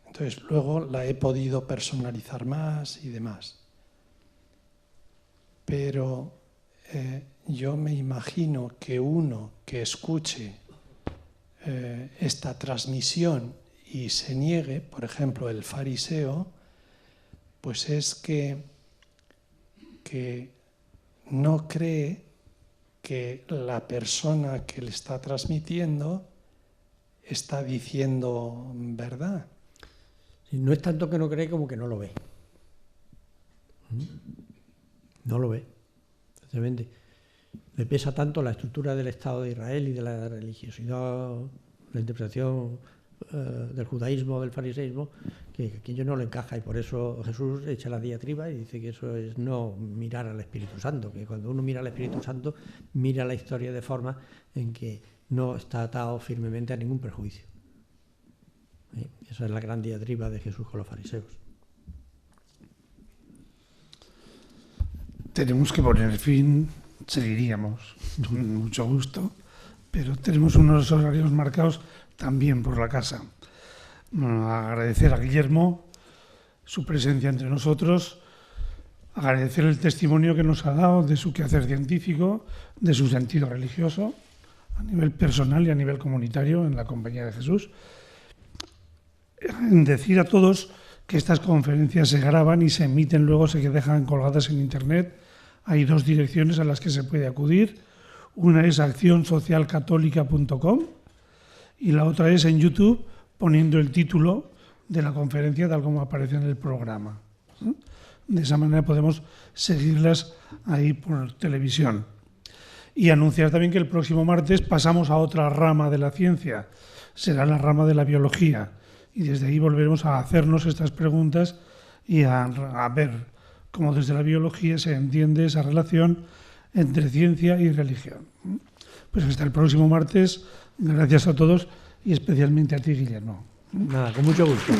Entonces luego la he podido personalizar más y demás. Pero yo me imagino que uno que escuche esta transmisión y se niegue, por ejemplo, el fariseo, pues es que no cree que la persona que le está transmitiendo está diciendo verdad. No es tanto que no cree como que no lo ve. No lo ve. Simplemente le pesa tanto la estructura del Estado de Israel y de la religiosidad, la interpretación del judaísmo, del fariseísmo, que aquello no le encaja, y por eso Jesús echa la diatriba y dice que eso es no mirar al Espíritu Santo, que cuando uno mira al Espíritu Santo, mira la historia de forma en que no está atado firmemente a ningún prejuicio. Esa es la gran diatriba de Jesús con los fariseos. Tenemos que poner fin, seguiríamos con mucho gusto, pero tenemos unos horarios marcados también por la casa. Agradecer a Guillermo su presencia entre nosotros, agradecer el testimonio que nos ha dado de su quehacer científico, de su sentido religioso, a nivel personal y a nivel comunitario en la Compañía de Jesús. Decir a todos que estas conferencias se graban y se emiten luego, se dejan colgadas en Internet. Hay dos direcciones a las que se puede acudir. Una es accionsocialcatólica.com y la otra es en YouTube, poniendo el título de la conferencia tal como aparece en el programa. De esa manera podemos seguirlas ahí por televisión. Y anunciar también que el próximo martes pasamos a otra rama de la ciencia, será la rama de la biología, y desde ahí volveremos a hacernos estas preguntas y a ver cómo desde la biología se entiende esa relación entre ciencia y religión. Pues hasta el próximo martes, gracias a todos y especialmente a ti, Guillermo. Nada, con mucho gusto.